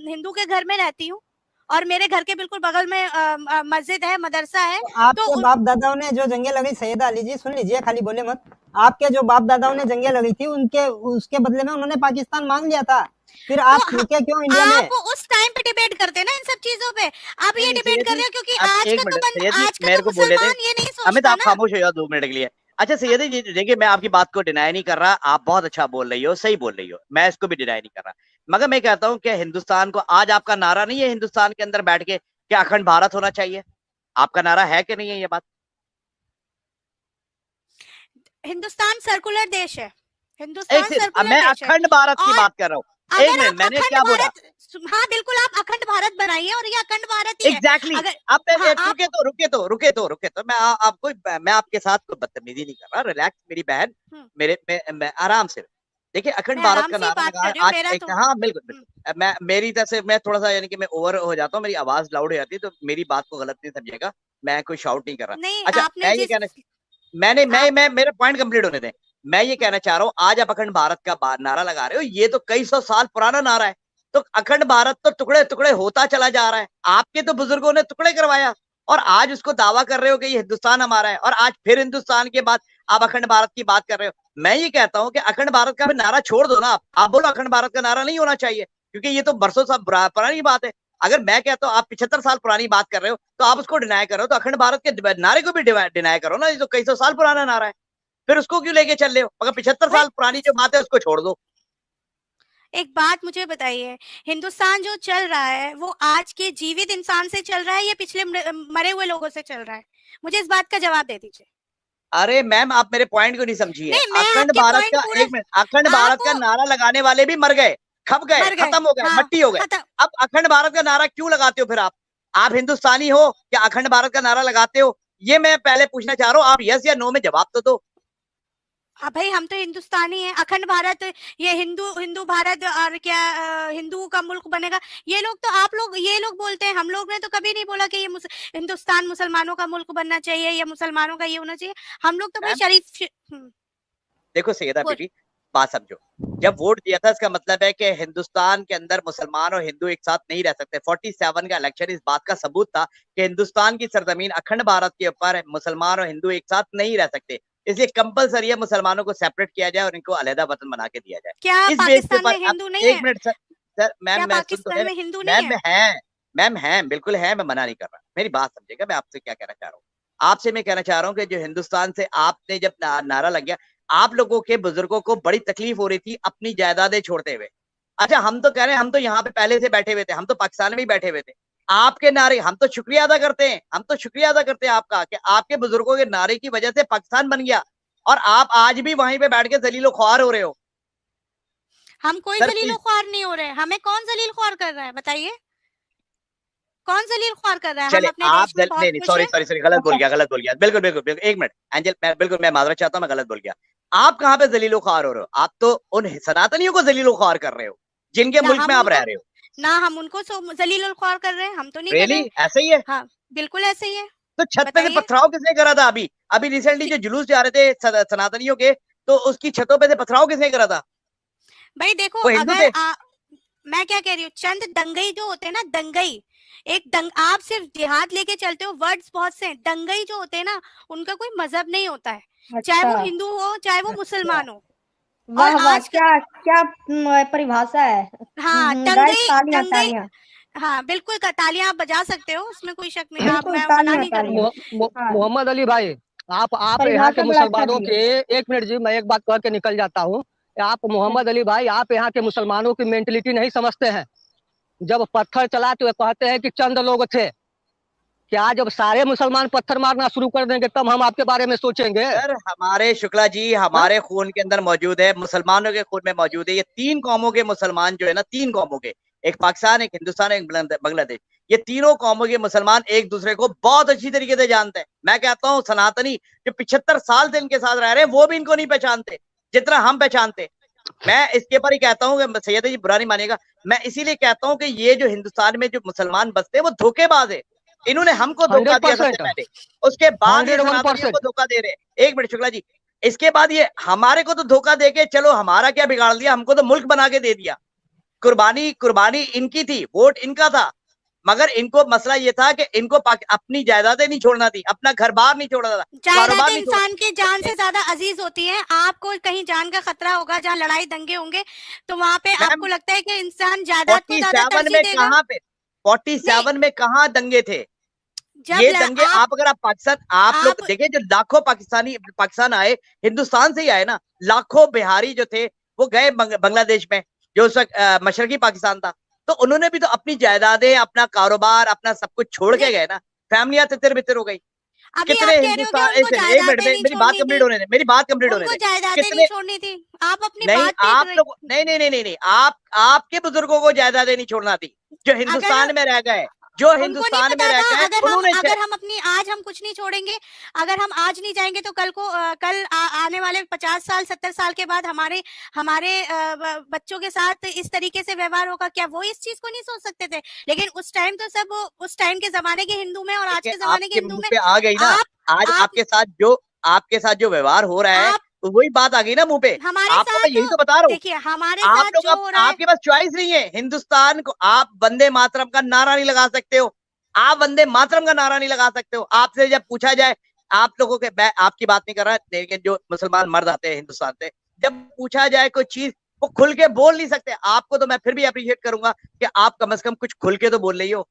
हिंदू के घर में रहती हूँ, और मेरे घर के बिल्कुल बगल में मस्जिद है, मदरसा है। तो आपके बाप दादाओं ने जो जंगें लड़ी, सैयदा अली जी सुन लीजिए, खाली बोले मत। आपके जो बाप दादाओं ने जंगें लड़ी थी, उनके उसके बदले में उन्होंने पाकिस्तान मांग लिया था, फिर आप तो रुके क्यों इंडिया में? आप उस टाइम पे डिबेट करते ना इन सब चीजों पे, आप ये नहीं डिबेट सैयद कर जी, रहे हो क्योंकि आप आज एक का मिनट सैयद जी आज का मेरे तो को बोले थे। मुसलमान ये नहीं अमित सोचता आप ना। खामोश हो जाओ 2 मिनट के लिए। अच्छा सैयद जी देखिए, मैं आपकी बात को डिनाई नहीं कर रहा, आप बहुत अच्छा बोल रही हो, सही बोल रही हो, मैं इसको भी डिनाई नहीं कर रहा, मगर मैं कहता हूँ कि हिंदुस्तान को आज आपका नारा नहीं है हिंदुस्तान के अंदर बैठ के कि अखंड भारत होना चाहिए, आपका नारा है कि नहीं है ये बात? हिंदुस्तान सर्कुलर देश है, हिंदुस्तान एक सर्कुलर मैं देश है, अखंड भारत की और बात कर रहा हूँ। एक अगर मिनट, आप मैंने अखंड क्या बोला? भारत, हाँ बिल्कुल, आप अखंड भारत बनाइए और ये अखंड भारत ही है। एग्जैक्टली अगर अब हाँ आप रुके तो मैं आपके साथ कोई बदतमीजी नहीं कर रहा, रिलैक्स मेरी बहन, मैं आराम से देखिए अखंड मैं भारत आराम का से ही नारा बात लगा कर रही हूँ, आज मेरा एक, तो हाँ बिल्कुल बिल्कुल, मैं मेरी तरफ से मैं थोड़ा सा यानी कि मैं ओवर हो जाता हूँ, मेरी आवाज लाउड हो जाती है, तो मेरी बात को गलत नहीं समझिएगा, मैं कोई शाउट नहीं कर रहा। नहीं, अच्छा आपने मैं ये जिस कहना, मैंने आप मैं मेरा पॉइंट कंप्लीट होने दें। मैं ये कहना चाह रहा हूँ, आज आप अखंड भारत का नारा लगा रहे हो, ये तो कई सौ साल पुराना नारा है, तो अखंड भारत तो टुकड़े टुकड़े होता चला जा रहा है, आपके तो बुजुर्गों ने टुकड़े करवाया, और आज उसको दावा कर रहे हो कि ये हिंदुस्तान हमारा है, और आज फिर हिंदुस्तान के बाद आप अखंड भारत की बात कर रहे हो। मैं ये कहता हूँ कि अखंड भारत का भी नारा छोड़ दो ना, आप बोलो अखंड भारत का नारा नहीं होना चाहिए, क्योंकि ये तो बरसों साल पुरानी बात है। अगर मैं कहता हूँ आप 75 साल पुरानी बात कर रहे हो, तो आप उसको डिनाई कर रहे हो, तो अखंड भारत के नारे को भी डिनाई करो ना, ये तो कई सौ साल पुराना नारा है, फिर उसको क्यों लेके चल रहे हो? मगर 75 भाई साल पुरानी जो बात है उसको छोड़ दो। एक बात मुझे बताइए, हिंदुस्तान जो चल रहा है वो आज के जीवित इंसान से चल रहा है या पिछले मरे हुए लोगों से चल रहा है? मुझे इस बात का जवाब दे दीजिए। अरे मैम आप मेरे पॉइंट को नहीं समझी है। नहीं, मैं अखंड आपके भारत पॉइंट का, पूरा, एक मिनट, अखंड भारत का आप नारा लगाने वाले भी मर गए, खप गए, मर गए, खत्म हो गए, हाँ, मट्टी हो गए। खत्म। अब अखंड भारत का नारा क्यों लगाते हो फिर आप हिंदुस्तानी हो या अखंड भारत का नारा लगाते हो? ये मैं पहले पूछना चाह रहा हूँ, आप यस या नो में जवाब तो दो। भाई हम तो हिंदुस्तानी हैं, अखंड भारत, ये हिंदू भारत और क्या हिंदुओं का मुल्क बनेगा, ये लोग तो ये लोग बोलते हैं। हम लोग ने तो कभी नहीं बोला कि ये हिंदुस्तान मुसलमानों का मुल्क बनना चाहिए या मुसलमानों का ये होना चाहिए। हम लोग तो भाई शरीफ देखो सैयदा बेटी, बात समझो, जब वोट दिया था इसका मतलब है कि हिंदुस्तान के अंदर मुसलमान और हिंदू एक साथ नहीं रह सकते। 47 का इलेक्शन इस बात का सबूत था कि हिंदुस्तान की सरजमीन अखंड भारत के ऊपर मुसलमान और हिंदू एक साथ नहीं रह सकते, इसलिए कंपलसरी है मुसलमानों को सेपरेट किया जाए और इनको अलहदा वतन बना के दिया जाए। क्या इस पाकिस्तान में हिंदू नहीं है? एक मिनट सर मैम, पाकिस्तान में हिंदू नहीं है? मैम है, बिल्कुल है, मैं मना नहीं कर रहा, मेरी बात समझेगा मैं आपसे क्या कहना चाह रहा हूँ। आपसे मैं कहना चाह रहा हूँ कि जो हिंदुस्तान से आपने जब नारा लग गया, आप लोगों के बुजुर्गों को बड़ी तकलीफ हो रही थी अपनी जायदादें छोड़ते हुए। अच्छा, हम तो कह रहे हैं, हम तो यहाँ पे पहले से बैठे हुए थे, हम तो पाकिस्तान में ही बैठे हुए थे। आपके नारे, हम तो शुक्रिया अदा करते हैं, आपका कि आपके बुजुर्गों के नारे की वजह से पाकिस्तान बन गया और आप आज भी वहीं पे बैठ के जलीलो ख्वार हो रहे हो। हम कोई जलीलो ख्वार नहीं हो रहे, हमें कौन जलील ख्वार कर रहा है बताइए? कौन जलील ख्वार कर रहा है? चले, हम अपने आप देश में बहुत खुश हैं। सॉरी गलत बोल गया, बिल्कुल एक मिनट एंजल, मैं माजरत चाहता हूँ, मैं गलत बोल गया। आप कहाँ पे जलीलो ख्वार हो रहे हो? आप तो उन सनातनियों को जलीलो ख्वार कर रहे हो जिनके मुल्क में आप रह रहे हो ना। हम उनको जलील ख्वार कर रहे हैं, हम तो नहीं कर रहे। ऐसे ही है? हाँ बिल्कुल ऐसे ही है। तो छत पे से पथराव किसने करा था? अभी रिसेंटली जो जुलूस जा रहे थे सनातनियों के, तो उसकी छतों पे से पथराव किसने करा था? भाई देखो, अगर मैं क्या कह रही हूँ, चंद दंगई जो होते हैं ना, दंगई आप सिर्फ जिहाद लेके चलते हो, वर्ड्स बहुत से, दंगई जो होते हैं ना, उनका कोई मजहब नहीं होता है। चाहे वो हिंदू हो चाहे वो मुसलमान हो। वाह वाह, क्या परिभाषा है। हाँ, दंगई। हाँ बिल्कुल, तालियां आप बजा सकते हो, उसमें कोई शक नहीं, आप मैं मना नहीं कर रही हूँ। मोहम्मद अली भाई, आप यहाँ के मुसलमानों के, एक मिनट जी, मैं एक बात कह के निकल जाता हूँ। आप मोहम्मद अली भाई, आप यहाँ के मुसलमानों की मेंटलिटी नहीं समझते हैं। जब पत्थर चला तो कहते हैं कि चंद लोग थे, क्या जब सारे मुसलमान पत्थर मारना शुरू कर देंगे तब हम आपके बारे में सोचेंगे? सर हमारे शुक्ला जी, हमारे खून के अंदर मौजूद है, मुसलमानों के खून में मौजूद है। ये 3 कौमों के मुसलमान जो है ना, 3 कौमों के, एक पाकिस्तान, एक हिंदुस्तान, एक बांग्लादेश, ये तीनों कौमों के मुसलमान एक दूसरे को बहुत अच्छी तरीके से जानते हैं। मैं कहता हूँ सनातनी जो 75 साल से इनके साथ रह रहे हैं, वो भी इनको नहीं पहचानते जितना हम पहचानते। मैं इसके ऊपर ही कहता हूँ कि सैयद जी बुरा नहीं मानेगा, मैं इसीलिए कहता हूँ कि ये जो हिंदुस्तान में जो मुसलमान बसते हैं वो धोखेबाज है। इन्होंने हमको धोखा दिया सबसे पहले, उसके बाद ये सनातनियों को धोखा दे रहे। एक मिनट शुक्ला जी, इसके बाद ये हमारे को तो धोखा देके, चलो हमारा क्या बिगाड़ दिया, हमको तो मुल्क बना के दे दिया। कुर्बानी इनकी थी, वोट इनका था, मगर इनको मसला ये था कि इनको अपनी जायदादें नहीं छोड़ना थी, अपना घर बार नहीं छोड़ना था। जायदाद इंसान की जान से ज्यादा अजीज होती है। आपको कहीं जान का खतरा होगा, जहाँ लड़ाई दंगे होंगे, तो वहां पे आपको लगता है कि इंसान जायदाद को ज्यादा तरजीह देगा? 47 में कहाँ दंगे थे? ये दंगे अगर आप पाकिस्तान, आप लोग देखें, जो लाखों पाकिस्तान आए, हिंदुस्तान से ही आए ना, लाखों बिहारी जो थे वो गए बांग्लादेश में, जो उस वक्त मशरकी पाकिस्तान था, तो उन्होंने भी तो अपनी जायदादें, अपना कारोबार, अपना सब कुछ छोड़ के गए ना, फैमिलियां तितर बितर हो गई। कितने हिंदुस्तान, एक मिनट मेरी बात कंप्लीट होने दे, कितने छोड़नी थी? आप अपनी नहीं, आप लोग नहीं, आपके बुजुर्गों को जायदादें नहीं छोड़ना थी, जो हिंदुस्तान में रह गए, जो हिंदुस्तान में रह गए। अगर हम अपनी, आज हम कुछ नहीं छोड़ेंगे, अगर हम आज नहीं जाएंगे तो कल आने वाले 50 साल 70 साल के बाद हमारे बच्चों के साथ इस तरीके से व्यवहार होगा क्या? वो इस चीज को नहीं सोच सकते थे। लेकिन उस टाइम तो सब उस टाइम के जमाने के हिंदू में और आज के जमाने के हिंदू में आ गई ना। आज आपके साथ जो व्यवहार हो रहा है, तो वही बात आ गई ना मुंह पे। आपको मैं यही तो बता रहा हूँ। देखिए, हमारे साथ जो हो रहा है, आपके पास चॉइस नहीं है। हिंदुस्तान को आप वंदे मातरम का नारा नहीं लगा सकते हो, आप वंदे मातरम का नारा नहीं लगा सकते हो। आपसे जब पूछा जाए, आप लोगों के, मैं आपकी बात नहीं कर रहा, लेकिन जो मुसलमान मर्द आते हैं हिंदुस्तान से, जब पूछा जाए कोई चीज, वो खुल के बोल नहीं सकते। आपको तो मैं फिर भी अप्रिशिएट करूंगा कि आप कम से कम कुछ खुल के तो बोल रही हो।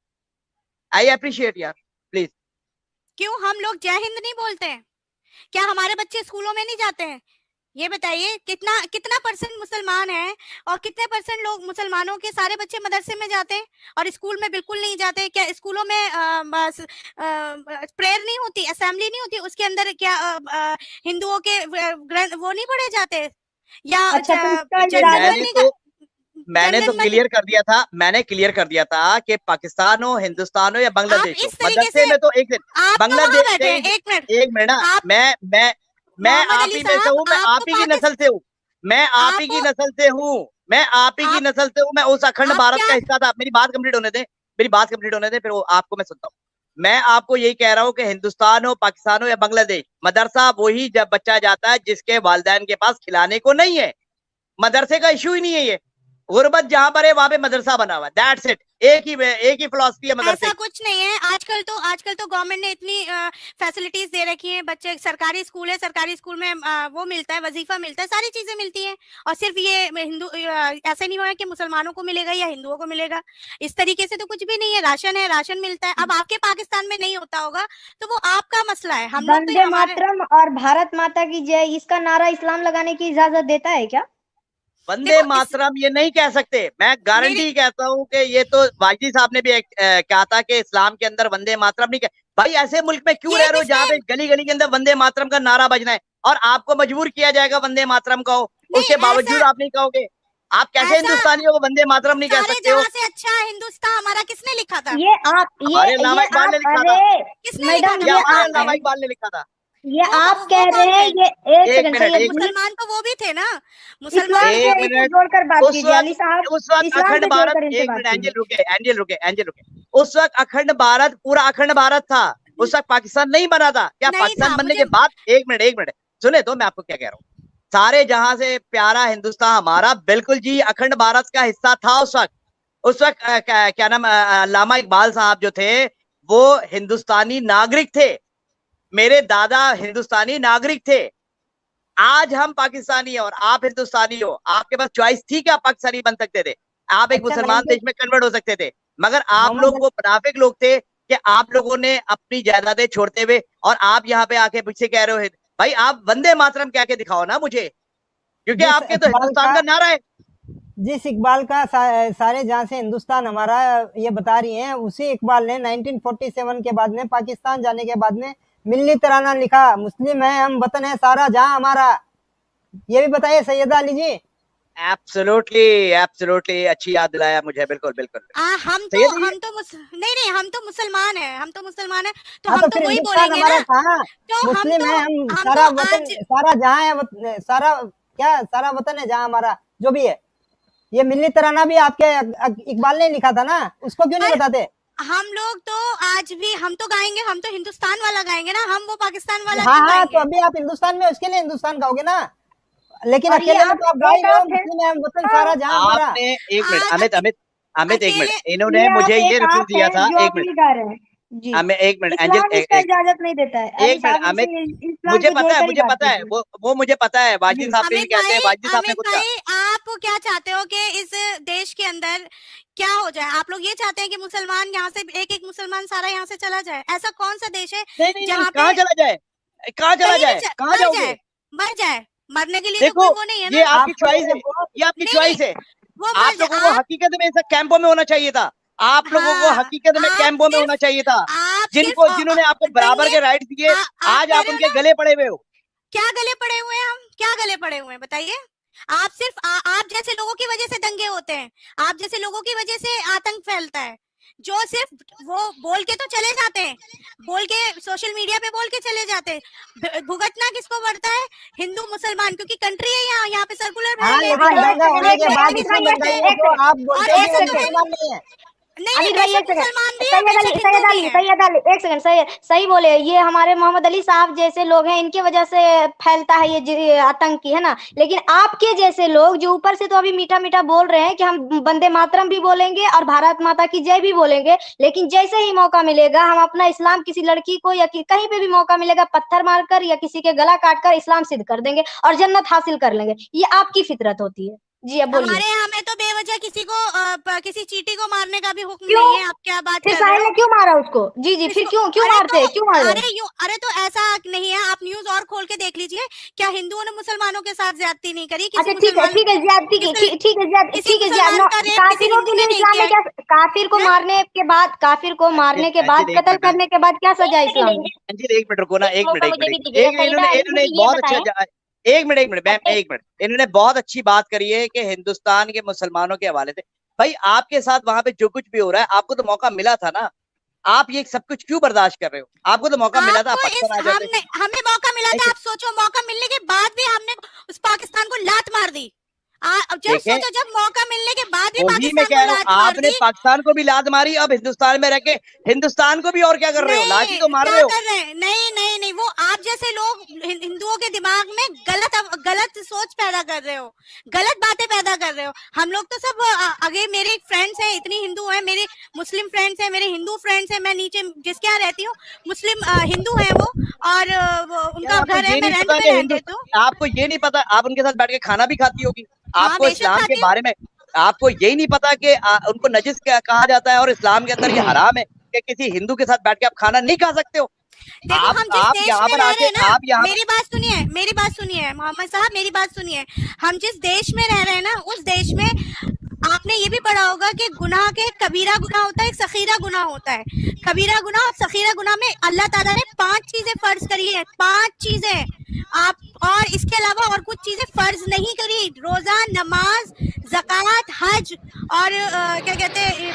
आई अप्रिशिएट यार, प्लीज। क्यों हम लोग जय हिंद नहीं बोलते हैं? क्या हमारे बच्चे स्कूलों में नहीं जाते हैं? ये बताइए, कितना परसेंट मुसलमान है और कितने परसेंट लोग मुसलमानों के सारे बच्चे मदरसे में जाते हैं और स्कूल में बिल्कुल नहीं जाते? क्या स्कूलों में प्रेयर नहीं होती, असेंबली नहीं होती, उसके अंदर क्या हिंदुओं के वो नहीं पढ़े जाते? या मैंने तो क्लियर कर दिया था कि पाकिस्तान हो, हिंदुस्तान हो या बांग्लादेश हो, मदरसे में तो एक बांग्लादेश, एक मिनट ना, मैं मैं मोहम्मद आप अली ही में से साहब, हूँ, मैं आप आपको ही की पाकिस्तान नस्ल से हूँ, मैं आप ही की आप नस्ल से हूँ, मैं आप ही की आप नस्ल से हूँ। मैं उस अखंड आप भारत क्या का हिस्सा था। मेरी बात कंप्लीट होने दे, मेरी बात कंप्लीट होने दे, फिर वो आपको मैं सुनता हूँ। मैं आपको यही कह रहा हूँ कि हिंदुस्तान हो, पाकिस्तान हो या बांग्लादेश, मदरसा वही जब बच्चा जाता है जिसके वालिदैन के पास खिलाने को नहीं है। मदरसे का इशू ही नहीं है ये। गुर्बत जहां पर है वहां पे मदरसा बना हुआ है, दैट्स इट। एक ही फिलॉसफी है मदरसे ऐसा की। कुछ नहीं है। आजकल तो गवर्नमेंट ने इतनी फैसिलिटीज दे रखी हैं। बच्चे सरकारी स्कूल है, सरकारी स्कूल में वो मिलता है, वजीफा मिलता है, सारी चीजें मिलती हैं। और सिर्फ ये हिंदू ऐसा नहीं हुआ है कि मुसलमानों को मिलेगा या हिंदुओं को मिलेगा। इस तरीके से तो कुछ भी नहीं है। राशन है, राशन मिलता है। अब आपके पाकिस्तान में नहीं होता होगा तो वो आपका मसला है। हम लोग तो वंदे हमारे मातरम और भारत माता की जय, इसका नारा इस्लाम लगाने की इजाजत देता है क्या? वंदे देखो इस मातरम ये नहीं कह सकते। मैं मेरी गारंटी कहता हूं कि ये तो वाजी साहब ने भी कहा था कि इस्लाम के अंदर वंदे मातरम नहीं कह। भाई ऐसे मुल्क में क्यों ये रह रहे हो जहां पे किसने गली गली के अंदर वंदे मातरम का नारा बजना है और आपको मजबूर किया जाएगा वंदे मातरम कहो, नहीं उसके बावजूद ऐसा आप नहीं कहोगे? आप कैसे ऐसा हिंदुस्तानियों को वंदे मातरम नहीं कह सारे सकते हो? जहां से अच्छा हिंदुस्तान हमारा किसने लिखा था? ये आप हमारे अल्लामा ये इकबाल आप ने लिखा था, अरे किसने लिखा मैडम था? ये ये हमारे आप अल्लामा इकबाल ने लिखा था। ये आप वो कह रहे कौन हैं, थे? ये एक एक सेकंड मिनट, सैयद एक मिनट, मुसलमान तो वो भी थे ना। मुसलमान इस्लाम तो से एक इसे मिनट। जोड़कर बात उस कीजिए वक्त अली साहब, उस वक्त इस्लाम अखंड से भारत, जोड़कर इनसे एक बात मिनट एंजल कीजिए। रुके, एंजल रुके, एंजल रुके। उस वक्त अखंड भारत, पूरा अखंड भारत था। उस वक्त पाकिस्तान नहीं बना था क्या? नहीं पाकिस्तान था बनने मुझे। के बाद, एक मिनट सुने तो मैं आपको क्या कह रहा हूँ। सारे जहां से प्यारा हिंदुस्तान हमारा, बिल्कुल जी, अखंड भारत का हिस्सा था उस वक्त। उस वक्त क्या नाम, अल्लामा इकबाल साहब जो थे वो हिंदुस्तानी नागरिक थे। मेरे दादा हिंदुस्तानी नागरिक थे। आज हम पाकिस्तानी है और आप हिंदुस्तानी हो। आपके पास चॉइस थी कि आप पाकिस्तानी बन सकते थे, आप एक अच्छा मुसलमान देश में कन्वर्ट हो सकते थे। मगर आप लोग मोहम्मद वो मुनाफिक लोग थे कि आप लोगों ने अपनी जायदादें छोड़ते हुए और आप यहाँ पे आके पीछे कह रहे हो भाई आप वंदे मातरम कह के दिखाओ ना मुझे, क्योंकि जिस आपके तो इकबाल हिंदुस्तान का का नारा है। जिस इकबाल का सारे जहां से हिंदुस्तान हमारा ये बता रही हैं, उसी इकबाल ने 1947 के बाद में पाकिस्तान जाने के बाद में मिल्ली तराना लिखा, मुस्लिम है हम, वतन है सारा जहां हमारा। ये भी बताइए सैयदा अली जी। एब्सोल्युटली, एब्सोल्युटली, अच्छी याद दिलाया मुझे, बिल्कुल बिल्कुल। सैयद जी, नहीं, हम तो मुसलमान है, हम तो मुसलमान है, तो हाँ, हम तो तो फिर वही हिंदुस्तान बोलेंगे हमारा ना। कहाँ? तो मुस्लिम है हम, हम सारा तो वतन, आज सारा जहां है, सारा क्या, सारा वतन है जहां हमारा, जो भी है। ये मिल्ली तराना भी आपके इकबाल ने लिखा था ना, उसको क्यों नहीं पर बताते? हम लोग तो आज भी हम तो गाएंगे, हम तो हिंदुस्तान वाला गाएंगे ना, हम वो पाकिस्तान वाला हाँ क्यों हाँ, तो गाएंगे? अभी आप हिंदुस्तान में, उसके लिए हिंदुस्तान गाओगे ना, लेकिन और ये अकेले में आप तो आप गा ही एक रहे हो, आप है मुस्लिम है हम, वतन सारा जहां हमारा। आपने, एक मिनट, आज अमित अमित अमित, एक मिनट, अकेले इन्होंने ये आप मुझे ये एक रिफ्यूज आप दिया हैं था। जो एक मिनट, अकेले गा रहे हैं जी। हमें एक मिनट एंजल, इस्लाम इसका इजाजत नहीं देता है। अली एक मिनट साहब अमित, इसे इस्लाम से जोड़कर ही मुझे बात पता है, कीजिए वो मुझे पता है, वाजिद जी। साहब से भी कहते हैं, वाजिद साहब ने अमित खुद कहा। भाई, आप क्या चाहते हो कि इस देश के अंदर क्या हो जाए? आप लोग ये चाहते हैं कि मुसलमान यहाँ से एक मुसलमान सारा यहाँ से चला जाए? ऐसा कौन सा देश है नहीं नहीं नहीं, जहाँ पे कहाँ चला जाए, कहाँ चला कहीं भी जाए, कहाँ मर जाओगे? जाए, मर जाए, मरने के लिए तो देखो, कोई वो नहीं है ये ना। आपकी आपको चॉइस है, वो ये आपकी नहीं नहीं, चॉइस है। वो मर आप लोगों जाए। को आप हकीकत में ऐसा कैंपों में होना चाहिए था। आप लोगों को हाँ, हकीकत में कैंपों में होना चाहिए था। आप सिर्फ जिन्होंने आपको बराबर दंगे के राइट्स दिए, आप आज कह आप रहे हो उनके ना। गले पड़े हुए हो। क्या गले पड़े हुए हैं हम? क्या गले पड़े हुए हैं बताइए? आप सिर्फ आप जैसे लोगों की वजह से दंगे होते हैं, आप जैसे लोगों की वजह से आतंक फैलता है, जो सिर्फ वो बोल के तो चले जाते हैं, बोल के सोशल मीडिया पे बोल के चले जाते हैं। भुगतना किसको पड़ता है? हिंदू मुसलमान, क्योंकि कंट्री है यहाँ पे सर्कुलर हाँ, भरेंगे। लेकिन हाँ, दंगा होने के बाद अमित इसमें भाई दंगाई एक है जो सेकंड, आप और बोलते हो कि ऐसा वो तो है मुसलमान नहीं है। नहीं, अमित भाई बेशक एक सेकंड, मुसलमान भी है, सैयद अली, बेशक हिंदू सैयद भी अली, है। सैयद अली, एक सेकंड, सही बोले। ये हमारे मोहम्मद अली साहब जैसे लोग हैं, इनकी वजह से फैलता है ये आतंकी, है ना। लेकिन आपके जैसे लोग जो ऊपर से तो अभी मीठा मीठा बोल रहे हैं कि हम वंदे मातरम भी बोलेंगे और भारत माता की जय भी बोलेंगे, लेकिन जैसे ही मौका मिलेगा हम अपना इस्लाम किसी लड़की को या कहीं पे भी मौका मिलेगा पत्थर मारकर या किसी के गला काटकर इस्लाम सिद्ध कर देंगे और जन्नत हासिल कर लेंगे। ये आपकी फितरत होती है जी। अब बोलिए। हमारे यहाँ में तो बेवजह किसी को किसी चीटी को मारने का भी हुक्म क्यों? नहीं है। आप क्या बात फिर कर रहे साहिल हो? ने क्यों मारा उसको? जी जी, फिर किसको? क्यों क्यों अरे मारते हैं, क्यों मार रहे हैं? अरे तो ऐसा नहीं है। आप न्यूज और खोल के देख लीजिए, क्या हिंदुओं ने मुसलमानों के साथ ज्यादती नहीं करी? अच्छा ठीक है, ठीक है, ज्यादती की, ठीक है, किसी ठीक है, मुसलमान का रेप किसी काफिरों हिंदू के ने लिए नहीं इस्लाम किया में क्या, काफिर को है? मारने के बाद, काफिर को मारने के बाद, अंजिल एक कत्ल मिनट, करने के बाद क्या सजा है इस्लाम में? अंजिल एक मिनट रुको ना, एक मिनट, मौका एक मुझे भी मिनट, दीजिएगा इन्होंने सईदा, इन्होंने मुझे एक ये बहुत बताएं। अच्छा, एक मिनट मैम, अच्छा, एक मिनट, इन्होंने बहुत अच्छी बात करी है कि हिंदुस्तान के मुसलमानों के हवाले से। भाई आपके साथ वहां पे जो कुछ भी हो रहा है, आपको तो मौका मिला था ना, आप ये सब कुछ क्यों बर्दाश्त कर रहे हो? आपको तो मौका मिला था, आपको पाकिस्तान आ जाते। हमें मौका मिला था, आप सोचो मौका मिलने के बाद भी हमने उस पाकिस्तान को लात मार दी। जब सोचो, जब मौका मिलने के बाद भी वही मैं पाकिस्तान कह को रहा हूँ, लात मार आपने दी। पाकिस्तान को भी लात मारी, अब हिंदुस्तान में रह के हिंदुस्तान को भी और क्या कर रहे हो? लात ही तो मार क्या रहे हो। कर रहे हैं? नहीं नहीं नहीं, वो आप जैसे लोग हिंदुओं के दिमाग में गलत सोच पैदा कर रहे हो, गलत बातें पैदा कर रहे हो। हम लोग तो सब आगे, मेरे फ्रेंड्स हैं, इतनी हिंदू हैं, मेरे मुस्लिम फ्रेंड्स हैं, मेरे हिंदू फ्रेंड्स हैं। मैं नीचे जिसके यहाँ रहती हूँ मुस्लिम हिंदू है वो, और उनका घर है, मैं रेंट पे रहती हूँ। आपको ये नहीं पता, आप उनके साथ बैठ के खाना भी खाती होगी। आपको बेशक इस्लाम के खाती हूँ। बारे में आपको यही नहीं पता कि उनको नजिस कहा जाता है और इस्लाम के अंदर ये हराम है कि किसी हिंदू के साथ बैठ के आप खाना नहीं खा सकते हो। देखो, हम जिस देश यहाँ में पर रह आके रहे हैं ना, आप यहाँ मेरी बात सुनिए मोहम्मद साहब, मेरी बात सुनिए। हम जिस देश में रह रहे हैं ना, उस देश में आपने ये भी पढ़ा होगा कि गुनाह के कबीरा गुनाह होता है, एक सखीरा गुनाह होता है। कबीरा गुनाह और सखीरा गुनाह में अल्लाह ताला ने 5 चीजें फर्ज करी है, 5 चीजें। आप और इसके अलावा और कुछ चीजें फर्ज नहीं करी। रोजा, नमाज, ज़कात, हज और क्या कहते हैं,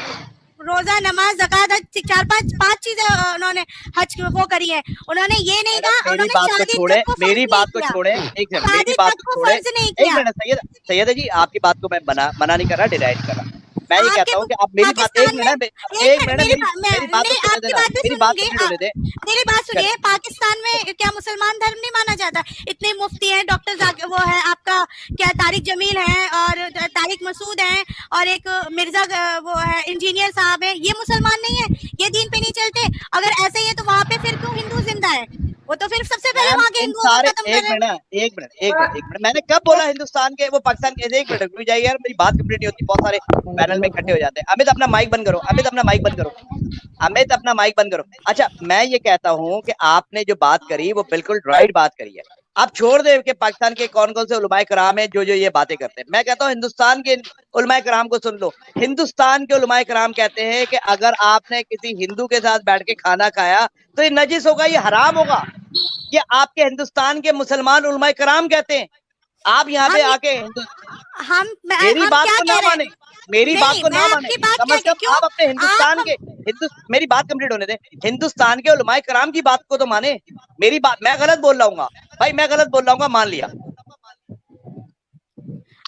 रोजा, नमाज, ज़कात, हज, 4-5 चीजें उन्होंने हज वो करी है। उन्होंने ये नहीं कहा, मेरी बात को छोड़े, मेरी बात को छोड़े, एक मिनट, मेरी बात को छोड़े, एक मिनट। सैयद जी, आपकी बात को मैं मना नहीं कर रहा, डिनाई नहीं कर रहा। मैं ये कहता हूँ कि आप मेरी बात, एक मिनट मेरी बात को सुनने देना, मेरी बात कंप्लीट होने दे। मेरी बात सुनिए, पाकिस्तान में क्या मुसलमान धर्म नहीं माना जाता? इतने मुफ्ती हैं, डॉक्टर वो है आपका क्या, तारिक जमील है और तारिक मसूद है और एक मिर्जा वो है, इंजीनियर साहब है। ये मुसलमान नहीं है? ये दीन पे नहीं चलते? अगर ऐसे ही है तो वहाँ पे फिर क्यों हिंदू जिंदा है? वो तो फिर सबसे पहले वहाँ के हिंदुओं को खत्म करें। एक मिनट, मैंने कब बोला हिंदुस्तान के वो पाकिस्तान के? एक मिनट रुक जाइए यार, मेरी बात कंप्लीट नहीं होती, बहुत सारे पैनल में इकट्ठे हो जाते हैं। अमित अपना माइक बंद करो, अमित अपना माइक बंद करो। अच्छा, मैं ये कहता हूँ कि आपने जो बात करी वो बिल्कुल राइट बात करी है। आप छोड़ दे कि पाकिस्तान के कौन कौन से उलमाए कराम है जो ये बातें करते हैं। मैं कहता हूँ हिंदुस्तान के उलमाए कराम को सुन लो। हिंदुस्तान के उलमाए कराम कहते हैं कि अगर आपने किसी हिंदू के साथ बैठ के खाना खाया तो ये नजिस होगा, ये हराम होगा। ये आपके हिंदुस्तान के मुसलमान उलमाए कराम कहते हैं। आप यहाँ पे आके मेरी बात को ना माने, मेरी बात को ना माने, कम से कम आप अपने हिंदुस्तान के मेरी बात कंप्लीट होने दे। हिंदुस्तान के उलमाए कराम की बात को तो माने। मेरी बात, मैं गलत बोल रहा हूँ भाई, मैं गलत बोल रहा हूँ, मान लिया।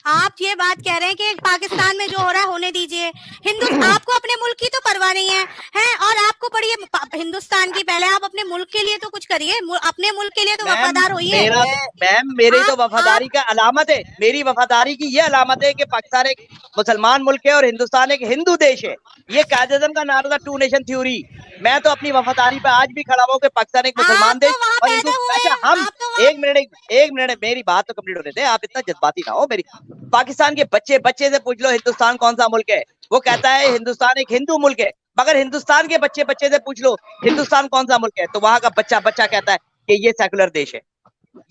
आप ये बात कह रहे हैं कि पाकिस्तान में जो हो रहा है होने दीजिए। आपको अपने मुल्क की तो परवाह नहीं है, हैं? और आपको पढ़िए हिंदुस्तान की, पहले आप अपने मुल्क के लिए तो कुछ करिए, अपने मुल्क के लिए तो वफादार होइए। मैम, मेरी तो वफादारी का अलामत है, मेरी वफादारी की ये अलामत है कि पाकिस्तान एक मुसलमान मुल्क है और हिंदुस्तान एक हिंदू देश है। ये कायदे का नारा था, 2 नेशन थ्योरी। मैं तो अपनी वफादारी पे आज भी खड़ा हूँ कि पाकिस्तान एक मुसलमान देश और अच्छा, हम एक मिनट मेरी बात तो कंप्लीट होने दे, आप इतना जज्बाती ना हो। मेरी पाकिस्तान के बच्चे से पूछ लो हिंदुस्तान कौन सा मुल्क है, वो कहता है हिंदुस्तान एक हिंदू मुल्क है। मगर हिंदुस्तान के बच्चे से पूछ लो हिंदुस्तान कौन सा मुल्क है, तो वहां का बच्चा कहता है कि ये सेकुलर देश है।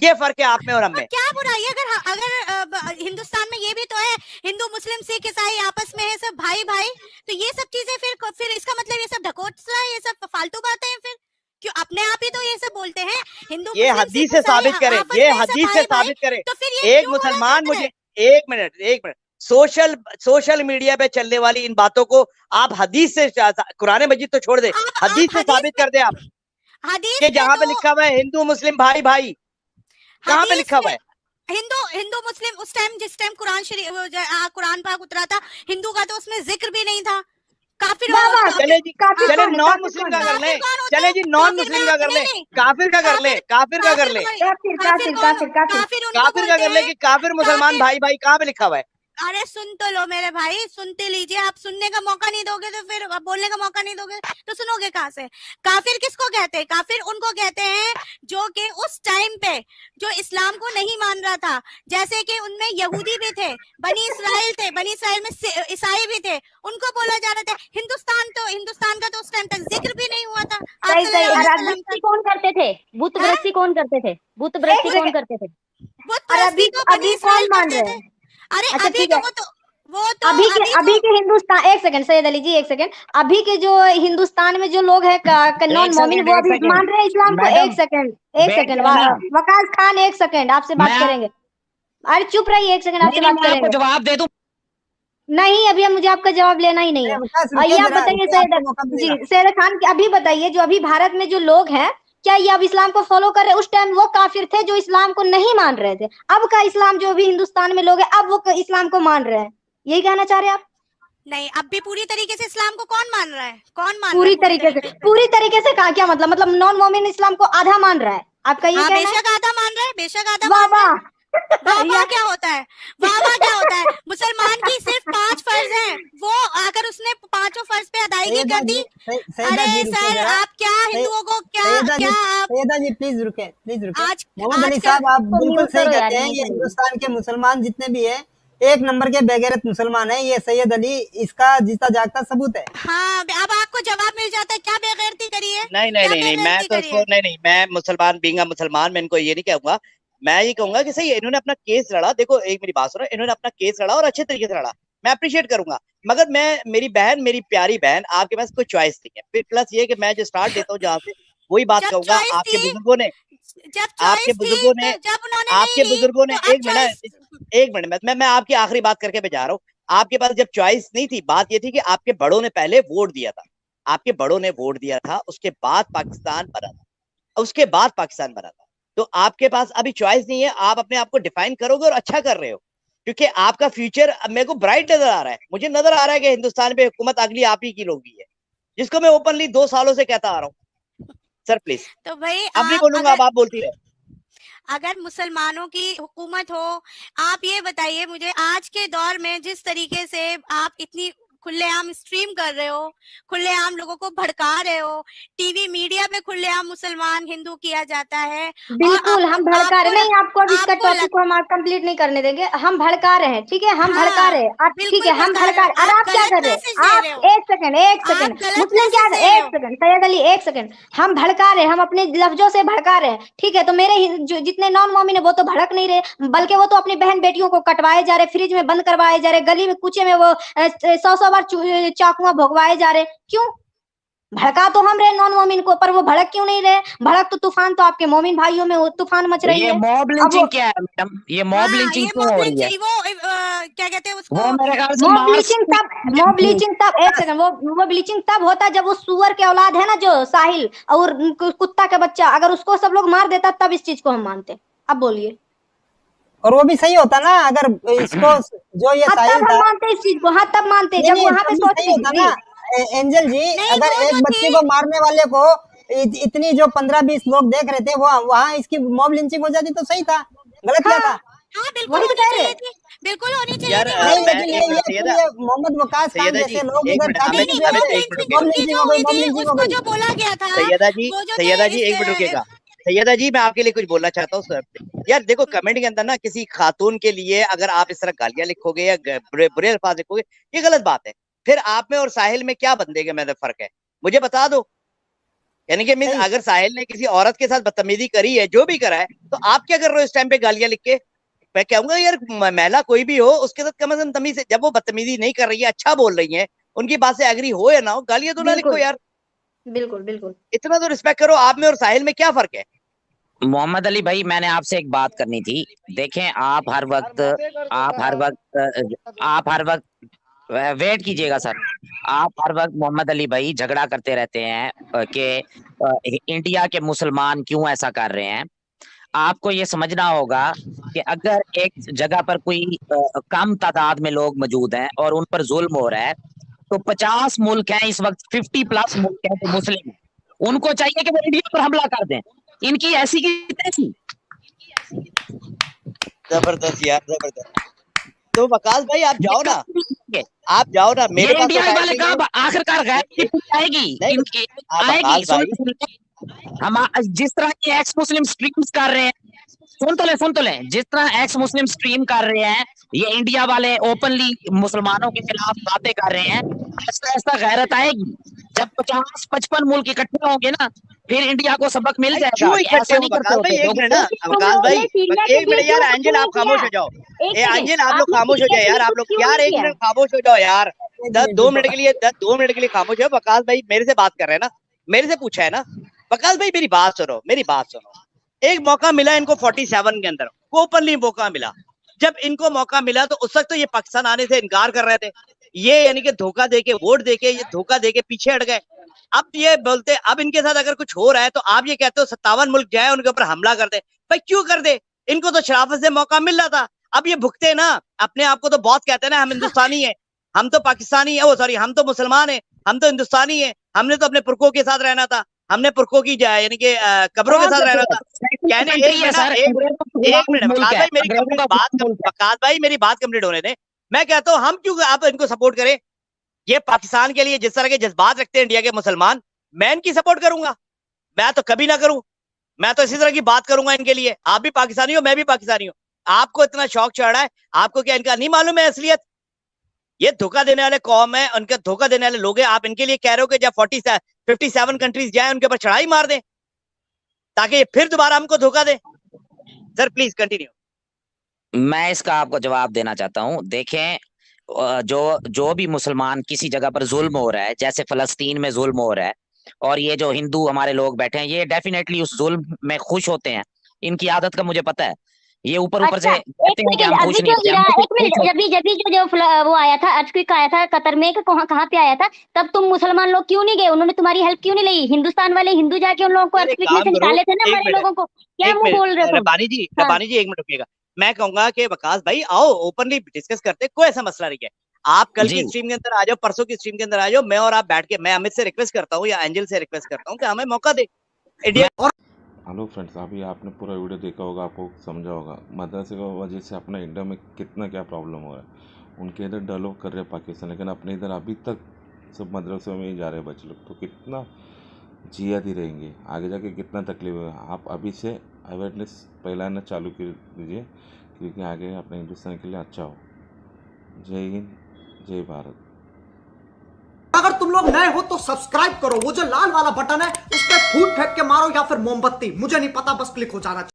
ये फर्क है आप में और हम में। क्या बुराई है? अगर हिंदुस्तान में ये भी तो है, हिंदू मुस्लिम सिख ईसाई आपस में है सब भाई, तो ये सब चीजें फिर इसका मतलब ये सब ढकोसला है, ये सब फालतू बातें हैं। फिर क्यों अपने आप ही तो ये सब बोलते हैं? हिंदू ये हदीस से साबित करें, ये हदीस से साबित करें। तो फिर ये एक मुसलमान मुझे एक मिनट सोशल मीडिया पे चलने वाली इन बातों को आप हदीस से, कुरान मजीद तो छोड़ दे, हदीस से साबित कर दे आप कि जहाँ पे लिखा हुआ है हिंदू मुस्लिम भाई, कहाँ पे लिखा हुआ है? हिंदू मुस्लिम उस टाइम, जिस टाइम कुरान पाक उतरा था, हिंदू का तो उसमें जिक्र भी नहीं था। काफिर चले नॉन मुस्लिम का कर ले, चले जी नॉन मुस्लिम का कर ले, काफिर का कर ले, काफिर का कर ले कि काफिर मुसलमान भाई कहाँ पे लिखा हुआ है? अरे सुन तो लो मेरे भाई, सुनते लीजिए। आप सुनने का मौका नहीं दोगे तो फिर बोलने का मौका नहीं दोगे तो सुनोगे कहाँ से? काफिर किसको कहते हैं? काफिर उनको कहते हैं जो कि उस टाइम पे जो इस्लाम को नहीं मान रहा था। जैसे कि उनमें यहूदी भी थे, बनी इसराइल थे, बनी इसराइल में ईसाई भी थे, उनको बोला जा रहा था। हिंदुस्तान का तो उस टाइम तक जिक्र भी नहीं हुआ था। कौन करते थे? बुत परस्ती कौन करते थे? बुत परस्ती कौन करते थे? अभी कौन मान रहे हैं? अरे अच्छा, अभी तो वो तो अभी के हिंदुस्तान, एक सेकंड सैयद अली जी, एक सेकंड। अभी के जो हिंदुस्तान में जो लोग हैं नॉन मोमिन, वो अभी मान रहे हैं इस्लाम को। एक सेकंड वकास खान, एक सेकंड आपसे बात करेंगे। अरे चुप रहिए, एक सेकंड आपसे बात करेंगे। जवाब दे दूं नहीं, अभी मुझे आपका जवाब लेना ही नहीं है। विकास ये रुकिए आप जरा, बताइए रुकिए, आपको मौका जी मिलेगा। सैयद खान, अभी बताइए जो अभी भारत में जो लोग हैं, क्या ये अब इस्लाम को फॉलो कर रहे हैं? उस टाइम वो काफिर थे जो इस्लाम को नहीं मान रहे थे। अब का इस्लाम जो भी हिंदुस्तान में लोग हैं, अब वो इस्लाम को मान रहे हैं, यही कहना चाह रहे हैं आप? नहीं, अब भी पूरी तरीके से इस्लाम को कौन मान रहा है? कौन मान पूरी रहा है पूरी तरीके से कहा, क्या मतलब नॉन मोमिन इस्लाम को आधा मान रहा है, आपका ये हाँ, कहना है? बेशक आधा मान रहा है, बेशक आधा वाह मान रहा है। वाह वाह क्या होता है? वाह क्या होता है? मुसलमान की सिर्फ 5 फर्ज हैं, वो अगर उसने 5 फर्ज पे अदायगी सैयदा कर जी, दी, सैयदा जी अरे रुकिए सर जरा। आप क्या हिंदुओं को क्या सैयदा जी, क्या आप सैयदा जी प्लीज रुके, प्लीज रुके। आज मोहम्मद अली आजकल साहब, आप तो बिल्कुल म्यूट सही करो यार, कहते हैं। म्यूट ये करो। हिंदुस्तान के मुसलमान जितने भी हैं, एक नंबर के बेगैरत मुसलमान हैं। ये सैयद अली इसका जीता जागता सबूत है। हाँ, अब आपको जवाब मिल जाता है, क्या बेगैरती करी है? नहीं नहीं क्या नहीं नहीं, मैं बेगैरती तो करी इसको है? नहीं नहीं, मैं मुसलमान बींगा मुसलमान, मैं इनको ये नहीं कहूंगा। मैं ये कहूंगा कि सही है, इन्होंने अपना केस लड़ा। देखो एक मेरी बात सुनो, इन्होंने अपना केस लड़ा और अच्छे तरीके से लड़ा, मैं अप्रिशिएट करूंगा। मगर मैं, मेरी बहन, मेरी प्यारी बहन, आपके पास कोई चॉइस नहीं है। फिर प्लस ये कि मैं जो स्टार्ट देता हूँ जहाँ से, वही बात जब कहूंगा। चॉइस आपके थी, बुजुर्गों ने, जब आपके चॉइस थी बुजुर्गों ने, तो जब उन्होंने नहीं आपके ली बुजुर्गों ने, तो अब एक मिनट, चॉइस एक मिनट, मैं आपकी आखिरी बात करके मैं जा रहा हूँ। आपके पास जब चॉइस नहीं थी, बात ये थी कि आपके बड़ों ने पहले वोट दिया था, आपके बड़ों ने वोट दिया था, उसके बाद पाकिस्तान बना था, उसके बाद पाकिस्तान बना था। तो आपके पास अभी चॉइस नहीं है, आप अपने आप को डिफाइन करोगे और अच्छा कर रहे हो, क्योंकि आपका फ्यूचर मेरे को ब्राइट नजर आ रहा है। मुझे नजर आ रहा है कि हिंदुस्तान पे हुकूमत अगली आप ही की होगी है, जिसको मैं ओपनली 2 सालों से कहता आ रहा हूँ। सर प्लीज, तो भाई अब नहीं आप बोलूंगा, अब आप बोलती रहे। अगर मुसलमानों की हुकूमत हो, आप ये बताइए मुझे, आज के दौर में जिस तरीके से आप इतनी खुलेआम स्ट्रीम कर रहे हो, खुलेआम लोगों को भड़का रहे हो, टीवी मीडिया में खुलेआम मुसलमान हिंदू किया जाता है, और बिल्कुल हम भड़का रहे नहीं, आपको अब इसका आपको टॉपिक को हम आज कंप्लीट नहीं करने देंगे। हम भड़का रहे हैं, ठीक है, हम हाँ, भड़का रहे हैं। आप ठीक बिल्कुल है, हम भड़का भड़का रहे हो, रहे। अब आप क्या गलत कर रहे मैसेज हैं? दे आप रहे हो, एक सेकंड, एक आप सेकंड, गलत मुस्लिम क्या, मैसेज दे रहे एक हो। सेकंड सैयद अली, एक सेकंड, हम भड़का रहे हैं, हम अपने लफ्जों से भड़का रहे हैं, ठीक है। तो मेरे जो जितने नॉन मोमिन है वो तो भड़क नहीं रहे, बल्कि वो तो अपनी बहन बेटियों को कटवाए जा रहे, फ्रिज में बंद करवाए जा रहे, गली में कूचे में वो 100 बार चाकुआ भोगवाए जा रहे। क्यों? भड़का तो हम रहे नॉन मोमिन को, पर वो भड़क क्यों नहीं रहे? भड़क तो तूफान तो आपके मोमिन भाइयों में तूफान मच तो रही ये है। मॉब अब लिंचिंग क्या है मैडम? ये मॉब हाँ, लिंचिंग ये क्यों हो रही है? क्या कहते हैं उसको, वो मेरे ख्याल से मॉब मार्क्स ब्लीचिंग तब, मॉब ब्लीचिंग तब, एक सेकंड, वो ब्लीचिंग तब होता है जब वो सुअर के औलाद है ना जो साहिल, और कुत्ता का बच्चा, अगर उसको सब लोग मार देता तब इस चीज को हम मानते। अब बोलिए। और वो भी सही होता ना, अगर इसको जो ये हाँ साहिल तब हम था, मानते इस चीज को, हाँ तब मानते नहीं जब नहीं, वहां पे तब भी सही सोचते होता जी। ना। एंजल जी, नहीं अगर वो एक जो बच्चे थी, को मारने वाले को इतनी जो 15-20 लोग देख रहे थे, वो वहां इसकी मॉब लिंचिंग हो जाती तो सही था। गलत क्या था? हाँ बिल्कुल वही तो होनी कह रहे चाहिए थी, बिल्कुल होनी चाहिए यार थी। नहीं, मैं लेकिन एक मिनट, ये सैयदा, ये मोहम्मद वकास खान सैयदा जी जैसे लोग एक इधर मिनट, काफी नहीं अमित, नहीं, चुप मॉब थे। एक मिनट लिंचिंग रुकिएगा। मॉब उनकी लिंचिंग जो हो गई, हुई मॉब थी, लिंचिंग हो उसको गई। जो बोला गया था, वो जो थे सैयदा जी इस एक मिनट रुकिएगा। सैयदा जी, मैं आपके लिए कुछ बोलना चाहता हूँ सर। यार देखो, कमेंट के अंदर ना किसी खातून के लिए अगर आप इस तरह गालियां लिखोगे या बुरे बुरे अल्फाज लिखोगे, ये गलत बात है। फिर आप में और साहिल में क्या बंदे के में फर्क है, मुझे बता दो। यानी कि मीन, सही। अगर साहिल ने किसी औरत के साथ बदतमीजी करी है, जो भी करा है, तो आप क्या कर रहे हो इस टाइम पे गालियां लिख के? मैं कहूंगा यार, महिला कोई भी हो, उसके साथ कम से कम तमीज से, जब वो बदतमीजी नहीं कर रही है, अच्छा बोल रही है, उनकी बात से एग्री हो या ना हो, गालियां तो ना लिखो बिल्कुल यार। बिल्कुल बिल्कुल। इतना तो रिस्पेक्ट करो। आप में और साहिल में क्या फर्क है? मोहम्मद अली भाई, मैंने आपसे एक बात करनी थी। देखें, आप हर वक्त वेट कीजिएगा सर। आप हर वक्त मोहम्मद अली भाई झगड़ा करते रहते हैं कि इंडिया के मुसलमान क्यों ऐसा कर रहे हैं। आपको ये समझना होगा कि अगर एक जगह पर कोई कम तादाद में लोग मौजूद हैं और उन पर जुल्म हो रहा है, तो 50 मुल्क हैं इस वक्त, 50+ मुल्क हैं जो मुस्लिम हैं, उनको चाहिए कि वो इंडिया पर हमला कर दें। इनकी ऐसी की तैसी। जबरदस्त यार, जबरदस्त। तो वकास भाई आप जाओ ना, ये आप जाओ ना, मेरे पास तो इंडिया टाइम वाले नहीं है। कब आखिरकार गैर आएगी? नहीं, इनकी वकास आएगी। भाई, हम जिस तरह के एक्स मुस्लिम स्ट्रीम्स कर रहे हैं, सुन तो ले, जिस तरह एक्स मुस्लिम स्ट्रीम कर रहे हैं, ये इंडिया वाले ओपनली मुसलमानों के खिलाफ बातें कर रहे हैं। ऐसा गैरत आएगी जब 50-55 मुल्क इकट्ठे होंगे ना, फिर इंडिया को सबक मिल भाई जाएगा क्यों कि इकट्ठे ऐसा हो नहीं करते वकास भाई? होते एक लोगों मिनट ना, को। वकास भाई, सीरिया के एक मिनट लिए यार, क्यों एंजल आप नहीं खामोश किया? हो जाओ। एक ए सेकंड, एंजल, आप लोग आपने खामोश हो सीरिया जाए के यार, लिए आप कुछ लोग क्यों यार, नहीं 1 किया? मिनट खामोश हो जाओ यार। 2 मिनट के लिए, 2 मिनट के लिए खामोश हो। वकास भाई मेरे से बात कर रहे हैं ना, मेरे से पूछा है ना। वकास भाई मेरी बात सुनो, मेरी बात सुनो। एक मौका मिला इनको 47 के अंदर, ओपनली मौका मिला, जब इनको मौका मिला तो उस वक्त तो ये पाकिस्तान आने से इनकार कर रहे थे, ये यानी कि धोखा देके वोट देके ये धोखा देके पीछे हट गए। अब ये बोलते, अब इनके साथ अगर कुछ हो रहा है तो आप ये कहते हो 57 मुल्क जाए उनके ऊपर हमला कर दे। भाई क्यों कर दे, इनको तो शराफत से मौका मिल रहा था। अब ये भुगते ना, अपने आप को तो बहुत कहते हैं ना हम हिंदुस्तानी है, हम तो पाकिस्तानी है, वो सॉरी हम तो मुसलमान है, हम तो हिंदुस्तानी है, हमने तो अपने पुरखों के साथ रहना था, हमने पुरखों की यानी कि कब्रों के साथ रहना था। कहने एक मिनट वकास भाई मेरी बात कंप्लीट होने दें। मैं कहता हूँ हम क्यों आप इनको सपोर्ट करें, ये पाकिस्तान के लिए जिस तरह के जज्बात रखते हैं इंडिया के मुसलमान, मैं इनकी सपोर्ट करूंगा? मैं तो कभी ना करूं, मैं तो इसी तरह की बात करूंगा इनके लिए। आप भी पाकिस्तानी हो, मैं भी पाकिस्तानी हूं, आपको इतना शौक चढ़ा है, आपको क्या इनका नहीं मालूम है असलियत? ये धोखा देने वाले कौम है, उनके धोखा देने वाले लोग हैं। आप इनके लिए कह रहे हो कि जब 57 कंट्रीज जाए उनके ऊपर चढ़ाई मार दें ताकि ये फिर दोबारा हमको धोखा दे। Sir please continue. मैं इसका आपको जवाब देना चाहता हूं। देखें, जो भी मुसलमान किसी जगह पर जुल्म हो रहा है, जैसे फलस्तीन में जुल्म हो रहा है, और ये जो हिंदू हमारे लोग बैठे हैं, ये डेफिनेटली उस जुल्म में खुश होते हैं। इनकी आदत का मुझे पता है। ये ऊपर ऊपर से कहते हैं कि हम खुश नहीं होते। एक मिनट, जब वो आया था, अर्थक्वेक आया था कतर में, कहाँ पे आया था, तब तुम मुसलमान लोग क्यों नहीं गए? उन्होंने तुम्हारी हेल्प क्यों नहीं ली? हिंदुस्तान वाले हिंदू जाके उन लोगों को अर्थक्वेक में से निकाले थे ना, हमारे लोगों को। क्या मुंह बोल रहे हो? रब्बानी जी एक मिनट रुकिएगा। मैं कहूंगा कि वकास भाई आओ ओपनली डिस्कस करते, कोई ऐसा मसला नहीं है। आप कल की स्ट्रीम के अंदर आ जाओ, परसों की स्ट्रीम के अंदर आ जाओ, मैं और आप बैठ के, मैं अमित से रिक्वेस्ट करता हूँ या एंजल से रिक्वेस्ट करता हूँ कि हमें मौका दे इंडिया। हेलो फ्रेंड्स, अभी आपने पूरा वीडियो देखा होगा, आपको समझा होगा मदरसे की वजह से अपना इंडिया में कितना क्या प्रॉब्लम हो रहा है। उनके इधर डेवलप कर रहे हैं पाकिस्तान, लेकिन अपने इधर अभी तक सब मदरसों में ही जा रहे हैं बच्चे लोग। तो कितना जियाद ही रहेंगे, आगे जाके कितना तकलीफ होगा। आप अभी से अवेयरनेस फैलाना चालू कर दीजिए, क्योंकि आगे अपने हिंदुस्तान के लिए अच्छा हो। जय हिंद, जय भारत। अगर तुम लोग नए हो तो सब्सक्राइब करो, वो जो लाल वाला बटन है उस पर फूट फेंक के मारो या फिर मोमबत्ती, मुझे नहीं पता, बस क्लिक हो जाना चाहिए।